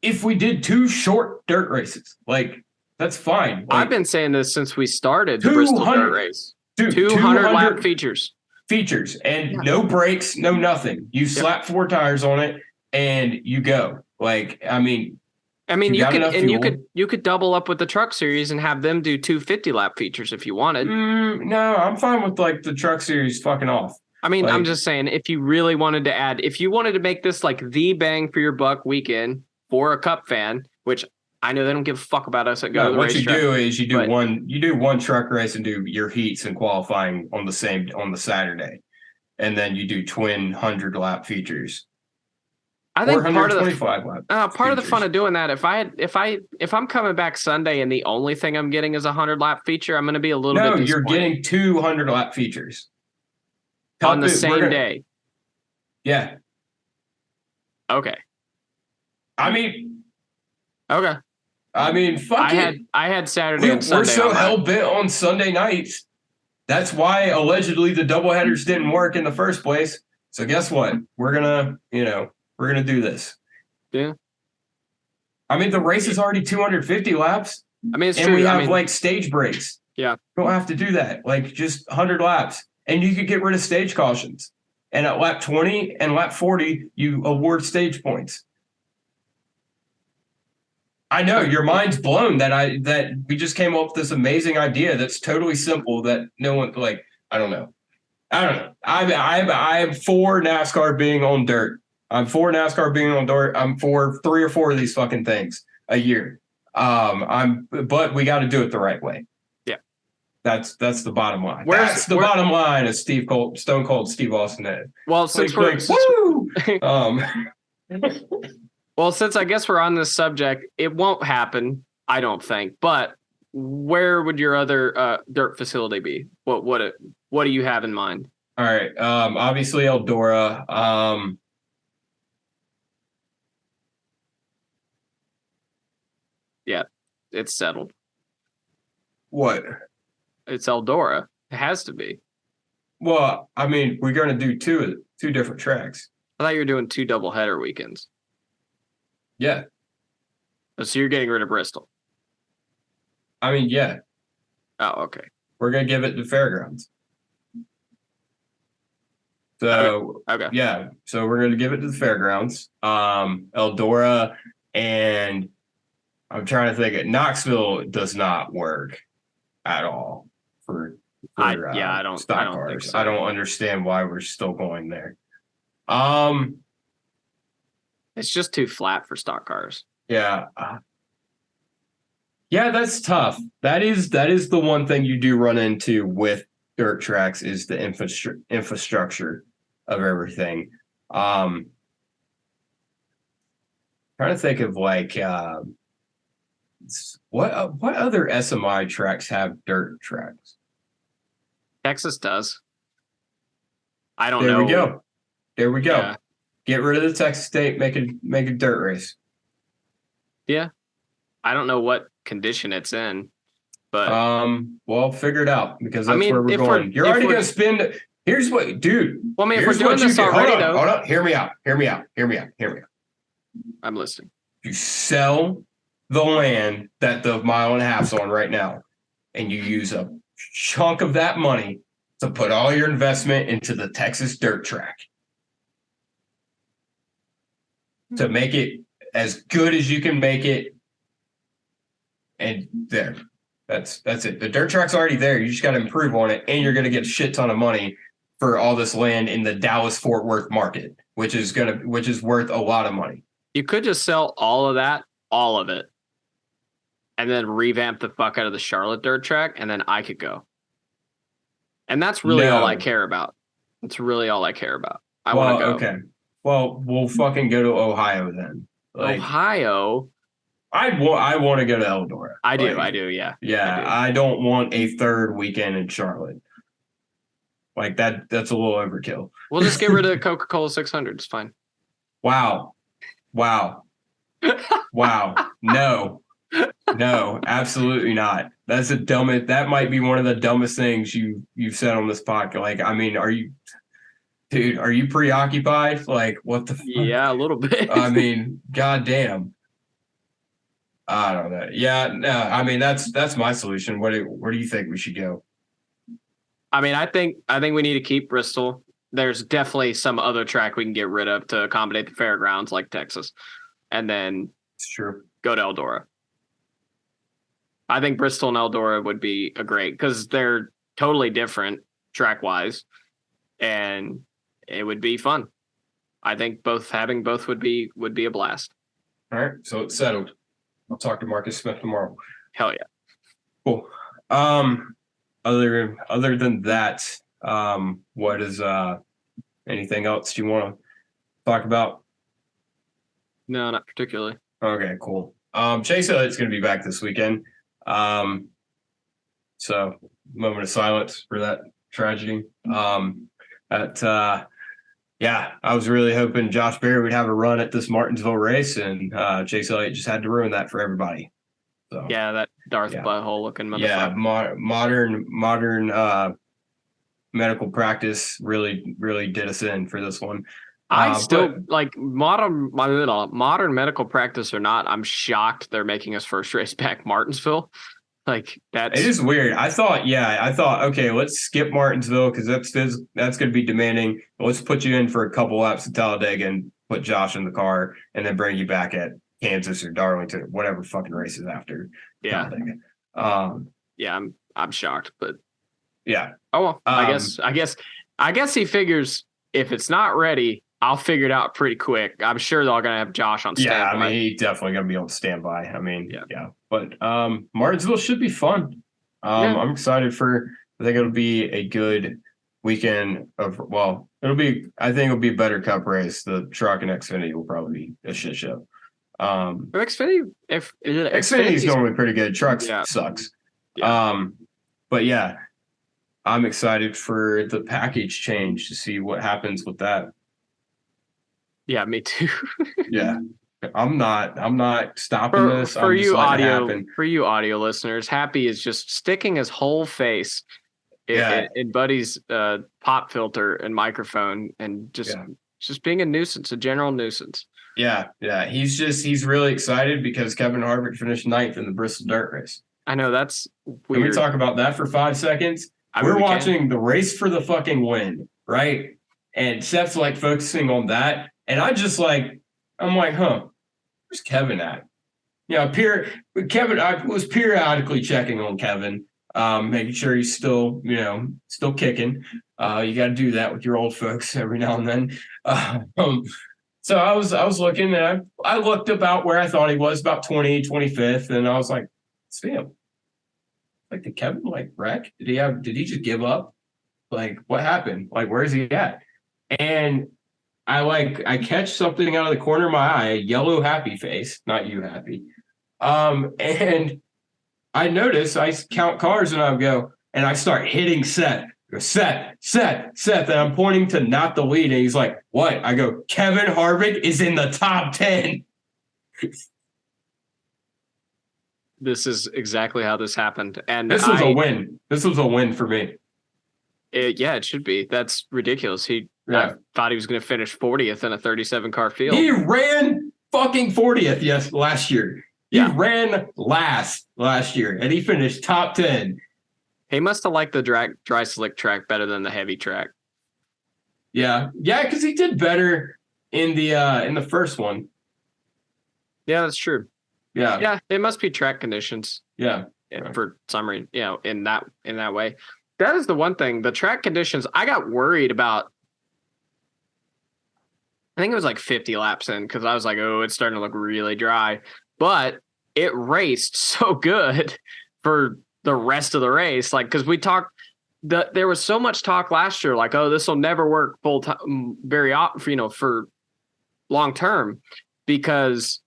A: if we did 2 short dirt races. Like, that's fine. Like,
B: I've been saying this since we started the Bristol dirt race. 200 lap features
A: and no brakes, no nothing. You slap 4 tires on it and you go. Like, I mean,
B: you could double up with the truck series and have them do 250 lap features if you wanted.
A: No, I'm fine with like the truck series fucking off.
B: I mean, I'm just saying, if you really wanted to make this like the bang for your buck weekend for a Cup fan, which I know they don't give a fuck about us at go to the racetrack.
A: What you do is you do one truck race and do your heats and qualifying on the Saturday, and then you do twin 100 lap features.
B: I think part of the fun of doing that, if I'm coming back Sunday and the only thing I'm getting is a 100 lap feature, I'm going to be a little bit disappointed.
A: You're getting 200 lap features
B: on the same day.
A: Yeah.
B: Okay.
A: I mean, fuck it.
B: I had Saturday and Sunday.
A: We're so hell bent on Sunday nights. That's why allegedly the doubleheaders didn't work in the first place. So guess what? We're gonna do this.
B: Yeah.
A: I mean, the race is already 250 laps.
B: I mean, it's
A: and
B: true.
A: We have like stage breaks.
B: Yeah.
A: You don't have to do that. Like, just 100 laps. And you could get rid of stage cautions. And at lap 20 and lap 40, you award stage points. I know your mind's blown that we just came up with this amazing idea that's totally simple that no one, like, I don't know. I'm for NASCAR being on dirt. I'm for NASCAR being on dirt. I'm for 3 or 4 of these fucking things a year. But we got to do it the right way.
B: Yeah,
A: that's the bottom line. Bottom line is Stone Cold Steve Austin had.
B: Well, since
A: woo!
B: Well, since I guess we're on this subject, it won't happen, I don't think. But where would your other dirt facility be? What do you have in mind?
A: All right. Obviously Eldora.
B: Yeah, it's settled.
A: What?
B: It's Eldora. It has to be.
A: Well, I mean, we're going to do two different tracks.
B: I thought you were doing 2 doubleheader weekends.
A: Yeah.
B: Oh, so you're getting rid of Bristol.
A: I mean, yeah.
B: Oh, okay.
A: We're going to give it to Fairgrounds. So,
B: okay.
A: Yeah. So we're going to give it to the Fairgrounds. Eldora and I'm trying to think it. Knoxville does not work at all for
B: I don't
A: stock
B: think
A: cars.
B: so.
A: I don't understand why we're still going there.
B: It's just too flat for stock cars.
A: Yeah. Yeah, that's tough. That is the one thing you do run into with dirt tracks is the infrastructure of everything. Trying to think of like what other SMI tracks have dirt tracks?
B: Texas does. I don't know.
A: There we go.
B: Yeah.
A: Get rid of the Texas State, make a dirt race.
B: Yeah. I don't know what condition it's in, but
A: well, figure it out because that's where we're going. You're already going to spend. Here's what, dude.
B: Well, I mean, if we're doing this already, though.
A: Hold on. Hear me out.
B: I'm listening.
A: You sell the land that the mile and a half's on right now, and you use a chunk of that money to put all your investment into the Texas dirt track to make it as good as you can make it. And there, that's it. The dirt track's already there. You just got to improve on it, and you're going to get a shit ton of money for all this land in the Dallas-Fort Worth market, which is worth a lot of money.
B: You could just sell all of it, and then revamp the fuck out of the Charlotte dirt track, and then I could go. And that's really all I care about. That's really all I care about. I want to go.
A: Okay. Well, we'll fucking go to Ohio then. Like,
B: Ohio.
A: I want to go to Eldora.
B: I do. Yeah.
A: Yeah. I don't want a third weekend in Charlotte. Like that's a little overkill.
B: We'll just get rid of the Coca-Cola 600. It's fine.
A: Wow. No, absolutely not. That's the dumbest. That might be one of the dumbest things you've said on this podcast. Like, I mean, are you preoccupied? Like, what the fuck?
B: Yeah, a little bit.
A: I mean, goddamn. I don't know. Yeah, no. I mean, that's my solution. Where do you think we should go?
B: I mean, I think we need to keep Bristol. There's definitely some other track we can get rid of to accommodate the fairgrounds, like Texas, and then
A: it's true.
B: Go to Eldora. I think Bristol and Eldora would be a great because they're totally different track wise, and it would be fun. I think having both would be a blast.
A: All right, so it's settled. I'll talk to Marcus Smith tomorrow.
B: Hell yeah.
A: Cool. Other than that, what is anything else you want to talk about?
B: No, not particularly.
A: Okay, cool. Chase Elliott's going to be back this weekend. So moment of silence for that tragedy. Yeah, I was really hoping Josh Berry would have a run at this Martinsville race, and Chase Elliott just had to ruin that for everybody. So
B: yeah, that Darth Butthole looking motherfucker.
A: Yeah, modern medical practice really did us in for this one.
B: I still like modern medical practice or not. I'm shocked they're making us first race back Martinsville. Like it
A: is weird. I thought, okay, let's skip Martinsville because that's going to be demanding. Let's put you in for a couple laps at Talladega and put Josh in the car, and then bring you back at Kansas or Darlington, or whatever fucking races after.
B: Yeah.
A: Talladega.
B: Yeah, I'm shocked, but
A: yeah.
B: Oh well, I guess he figures if it's not ready, I'll figure it out pretty quick. I'm sure they're gonna have Josh on standby.
A: Yeah, I mean, he's definitely gonna be on standby. I mean, yeah. But Martinsville should be fun. I'm excited for. I think it'll be a good weekend of. Well, I think it'll be a better Cup race. The truck and Xfinity will probably be a shit show.
B: Xfinity,
A: Xfinity is normally pretty good. Trucks sucks.
B: Yeah.
A: But yeah, I'm excited for the package change to see what happens with that.
B: Yeah, me too.
A: Yeah. I'm not stopping this.
B: For
A: I'm just
B: you
A: letting it
B: audio
A: happen.
B: for you audio listeners, Happy is just sticking his whole face in Buddy's pop filter and microphone, and just being a nuisance, a general nuisance.
A: Yeah. He's really excited because Kevin Harvick finished 9th in the Bristol Dirt Race.
B: I know, that's weird.
A: Can we talk about that for 5 seconds? We're watching the race for the fucking win, right? And Seth's like focusing on that, and I'm like, huh, where's Kevin at? Kevin. I was periodically checking on Kevin, making sure he's still kicking. You got to do that with your old folks every now and then. So I was looking, and I looked about where I thought he was, about 25th, and I was like, see him. Like, did Kevin wreck? Did he just give up? Like, what happened? Like, where is he at? And I catch something out of the corner of my eye, a yellow happy face, not you happy. And I notice, I count cars, and I go, and I start hitting Seth. Seth. And I'm pointing to not the lead. And he's like, what? I go, Kevin Harvick is in the top 10.
B: This is exactly how this happened. And
A: this was a win. This was a win for me.
B: It should be. That's ridiculous. I thought he was going to finish 40th in a 37-car field.
A: He ran fucking 40th last year. He ran last year, and he finished top 10.
B: He must have liked the dry slick track better than the heavy track.
A: Yeah, because he did better in the first one.
B: Yeah, that's true.
A: Yeah,
B: it must be track conditions.
A: Yeah,
B: for some reason, in that way. That is the one thing. The track conditions, I got worried about. I think it was like 50 laps in, because I was like, oh, it's starting to look really dry. But it raced so good for the rest of the race. Like, because we talked, there was so much talk last year, like, oh, this will never work full time, for long term, because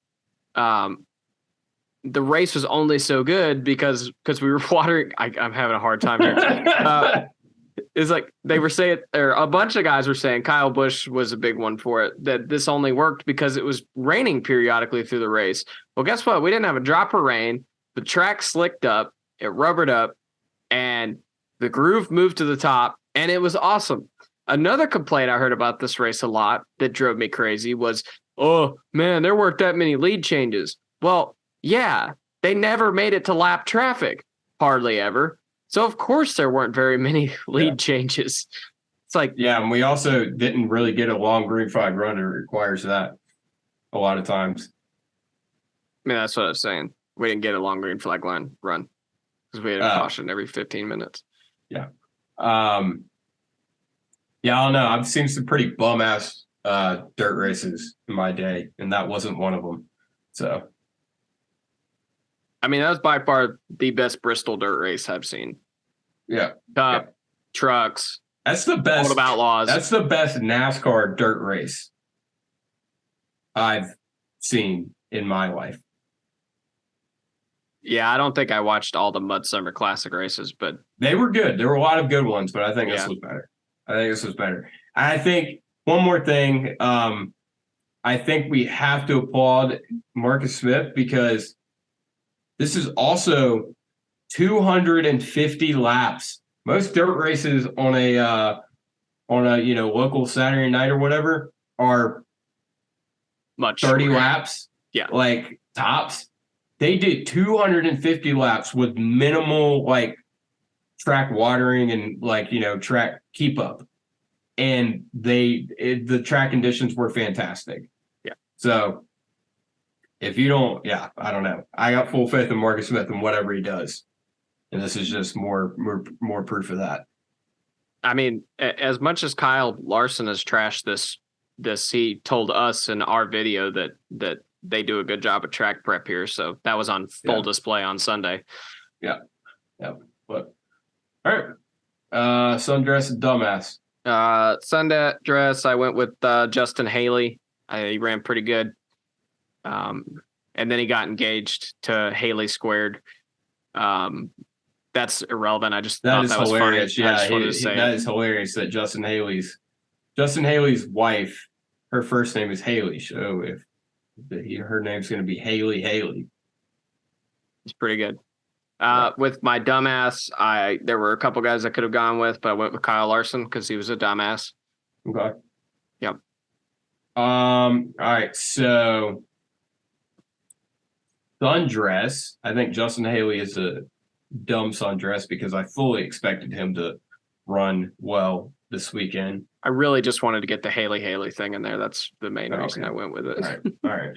B: the race was only so good because we were watering. I'm having a hard time here. It's like they were saying, or a bunch of guys were saying, Kyle Busch was a big one for it, that this only worked because it was raining periodically through the race. Well, guess what? We didn't have a drop of rain. The track slicked up, it rubbered up, and the groove moved to the top, and it was awesome. Another complaint I heard about this race a lot that drove me crazy was, oh, man, there weren't that many lead changes. Well, yeah, they never made it to lap traffic, hardly ever. So, of course, there weren't very many lead changes. It's like...
A: Yeah, and we also didn't really get a long green flag run. It requires that a lot of times.
B: I mean, that's what I was saying. We didn't get a long green flag line run because we had a caution every 15 minutes.
A: Yeah. I don't know. I've seen some pretty bum-ass dirt races in my day, and that wasn't one of them. So...
B: I mean, that was by far the best Bristol dirt race I've seen.
A: Yeah.
B: Trucks.
A: That's the best.
B: World of Outlaws.
A: That's the best NASCAR dirt race I've seen in my life.
B: Yeah, I don't think I watched all the Mud Summer Classic races, but...
A: They were good. There were a lot of good ones, but I think this was better. I think one more thing. I think we have to applaud Marcus Smith, because this is also 250 laps. Most dirt races on a local Saturday night or whatever are
B: much
A: 30 laps.
B: Yeah,
A: like tops. They did 250 laps with minimal track watering and track keep up, and the track conditions were fantastic.
B: Yeah. So.
A: If you don't, I don't know. I got full faith in Marcus Smith and whatever he does, and this is just more proof of that.
B: I mean, as much as Kyle Larson has trashed this, he told us in our video that they do a good job of track prep here. So that was on full display on Sunday. Yeah.
A: But all right, sundress and dumbass.
B: Sundress, I went with Justin Haley. He ran pretty good. And then he got engaged to Haley Squared. That's irrelevant. I just thought that was hilarious. Funny.
A: That is hilarious that Justin Haley's wife, her first name is Haley. So if Her name's going to be Haley.
B: It's pretty good.
A: Yeah.
B: With my dumbass, there were a couple guys I could have gone with, but I went with Kyle Larson because he was a dumbass.
A: Okay.
B: Yep.
A: All right. So sundress. I think Justin Haley is a dumb sundress because I fully expected him to run well this weekend.
B: I really just wanted to get the Haley thing in there. That's the main reason I went with it.
A: All right.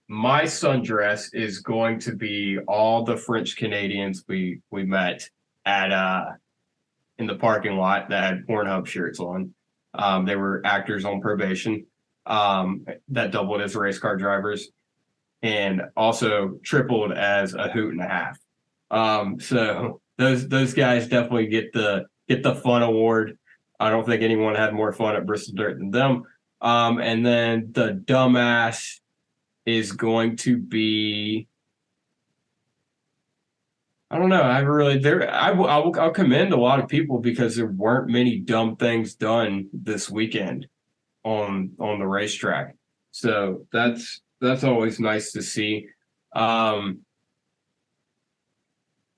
A: My sundress is going to be all the French Canadians we met at in the parking lot that had Pornhub shirts on. They were actors on probation that doubled as race car drivers and also tripled as a hoot and a half. So those guys definitely get the fun award. I don't think anyone had more fun at Bristol Dirt than them. And then the dumbass is going to be. I don't know. I'll commend a lot of people because there weren't many dumb things done this weekend on the racetrack. So that's always nice to see. I'm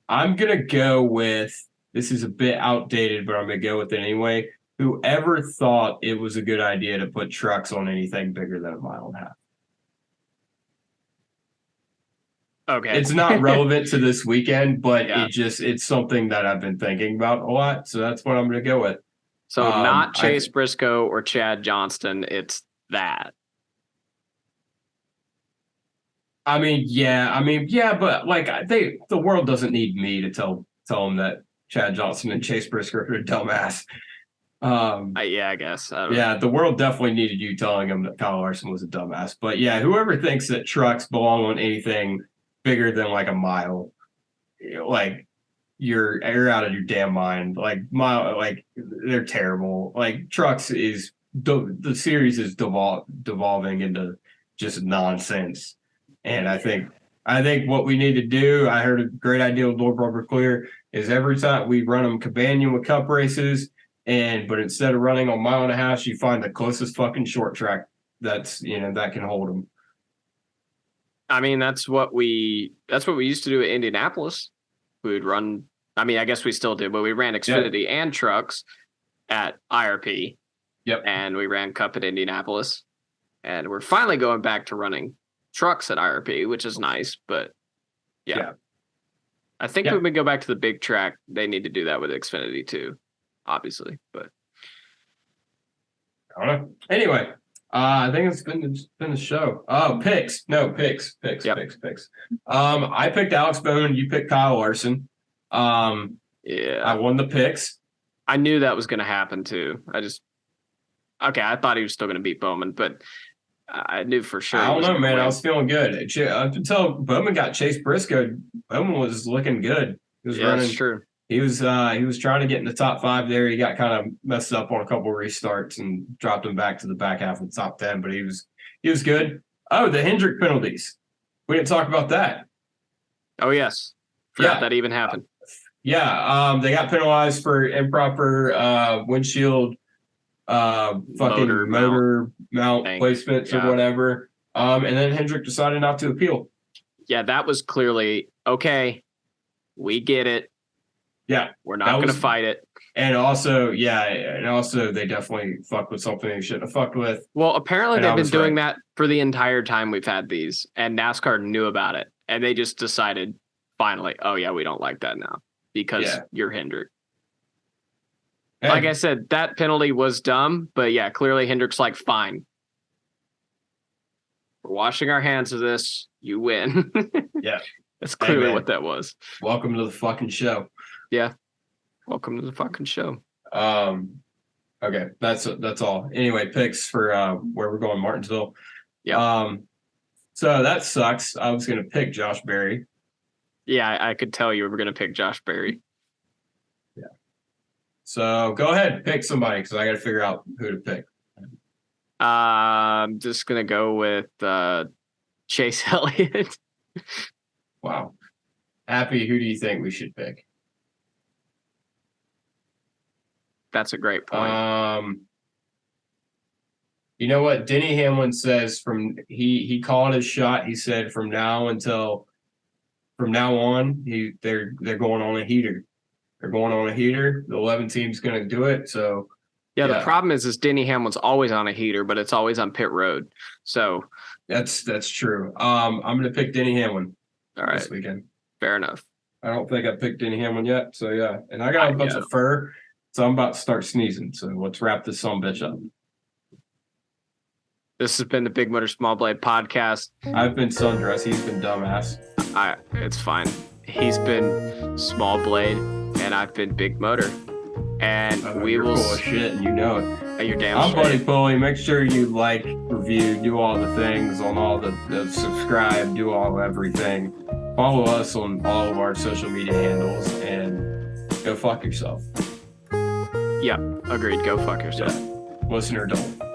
A: gonna go with this is a bit outdated, but I'm gonna go with it anyway. Whoever thought it was a good idea to put trucks on anything bigger than a mile and a half?
B: Okay.
A: It's not relevant to this weekend, but
B: Yeah.
A: it's something that I've been thinking about a lot. So that's what I'm going to go with.
B: So not Chase Briscoe or Chad Johnston. It's that.
A: Yeah, but like the world doesn't need me to tell them that Chad Johnson and Chase Briscoe are a dumbass.
B: I guess.
A: The world definitely needed you telling them that Kyle Larson was a dumbass. But yeah, whoever thinks that trucks belong on anything bigger than like a mile, like you're out of your damn mind. Like they're terrible. Like trucks is the series is devolving into just nonsense. And I think what we need to do, I heard a great idea with Lord Rubber Clear, is every time we run them companion with cup races, but instead of running on mile and a half, you find the closest fucking short track that can hold them.
B: I mean, that's what we used to do at Indianapolis. We would run. I mean, I guess we still did, but we ran Xfinity and trucks at IRP.
A: Yep.
B: And we ran Cup at Indianapolis, and we're finally going back to running trucks at IRP, which is nice. But yeah. I think when we go back to the big track, they need to do that with Xfinity too, obviously. But
A: I don't know. Anyway. I think it's been a show. Oh, picks. No, picks. Picks. I picked Alex Bowman. You picked Kyle Larson.
B: Yeah.
A: I won the picks.
B: I knew that was going to happen too. I thought he was still going to beat Bowman, but I knew for sure.
A: I don't know, man. I was feeling good. Until Bowman got Chase Briscoe, Bowman was looking good. He was running.
B: That's true.
A: He was trying to get in the top 5 there. He got kind of messed up on a couple of restarts and dropped him back to the back half of the top 10, but he was good. Oh, the Hendrick penalties. We didn't talk about that.
B: Oh, yes. Forgot that even happened.
A: They got penalized for improper windshield motor mount placements or whatever. And then Hendrick decided not to appeal.
B: Yeah, that was clearly okay. We get it.
A: Yeah,
B: we're not going to fight it.
A: And also, they definitely fucked with something they shouldn't have fucked with.
B: Well, apparently they've been doing that for the entire time we've had these, and NASCAR knew about it, and they just decided finally, oh yeah, we don't like that now because you're Hendrick. Hey. Like I said, that penalty was dumb, but yeah, clearly Hendrick's like, fine. We're washing our hands of this. You win.
A: Yeah.
B: That's clearly what that was.
A: Welcome to the fucking show.
B: Yeah. Welcome to the fucking show.
A: Okay, that's all. Anyway, picks for where we're going, Martinsville.
B: Yeah.
A: So that sucks. I was gonna pick Josh Berry.
B: Yeah, I could tell you were gonna pick Josh Berry.
A: Yeah. So go ahead, pick somebody because I gotta figure out who to pick.
B: I'm just gonna go with Chase Elliott.
A: Wow. Happy, who do you think we should pick?
B: That's a great point.
A: You know what Denny Hamlin says he called his shot. He said from now on, they're going on a heater. They're going on a heater. The 11 team's going to do it. So
B: yeah, the problem is Denny Hamlin's always on a heater, but it's always on pit road. So
A: that's true. I'm going to pick Denny Hamlin this weekend.
B: Fair enough.
A: I don't think I picked Denny Hamlin yet. So yeah, and I got a bunch of fur, so I'm about to start sneezing. So let's wrap this bitch up.
B: This has been the Big Motor Small Blade podcast.
A: I've been Sundress. He's been dumbass.
B: It's fine. He's been Small Blade, and I've been Big Motor. And we will.
A: Cool as shit, and you know it.
B: You're damn
A: I'm
B: straight.
A: Buddy Pulley. Make sure you like, review, do all the things on all the subscribe, do all everything. Follow us on all of our social media handles, and go fuck yourself.
B: Yeah, agreed. Go fuck yourself.
A: Yeah. Listener, don't.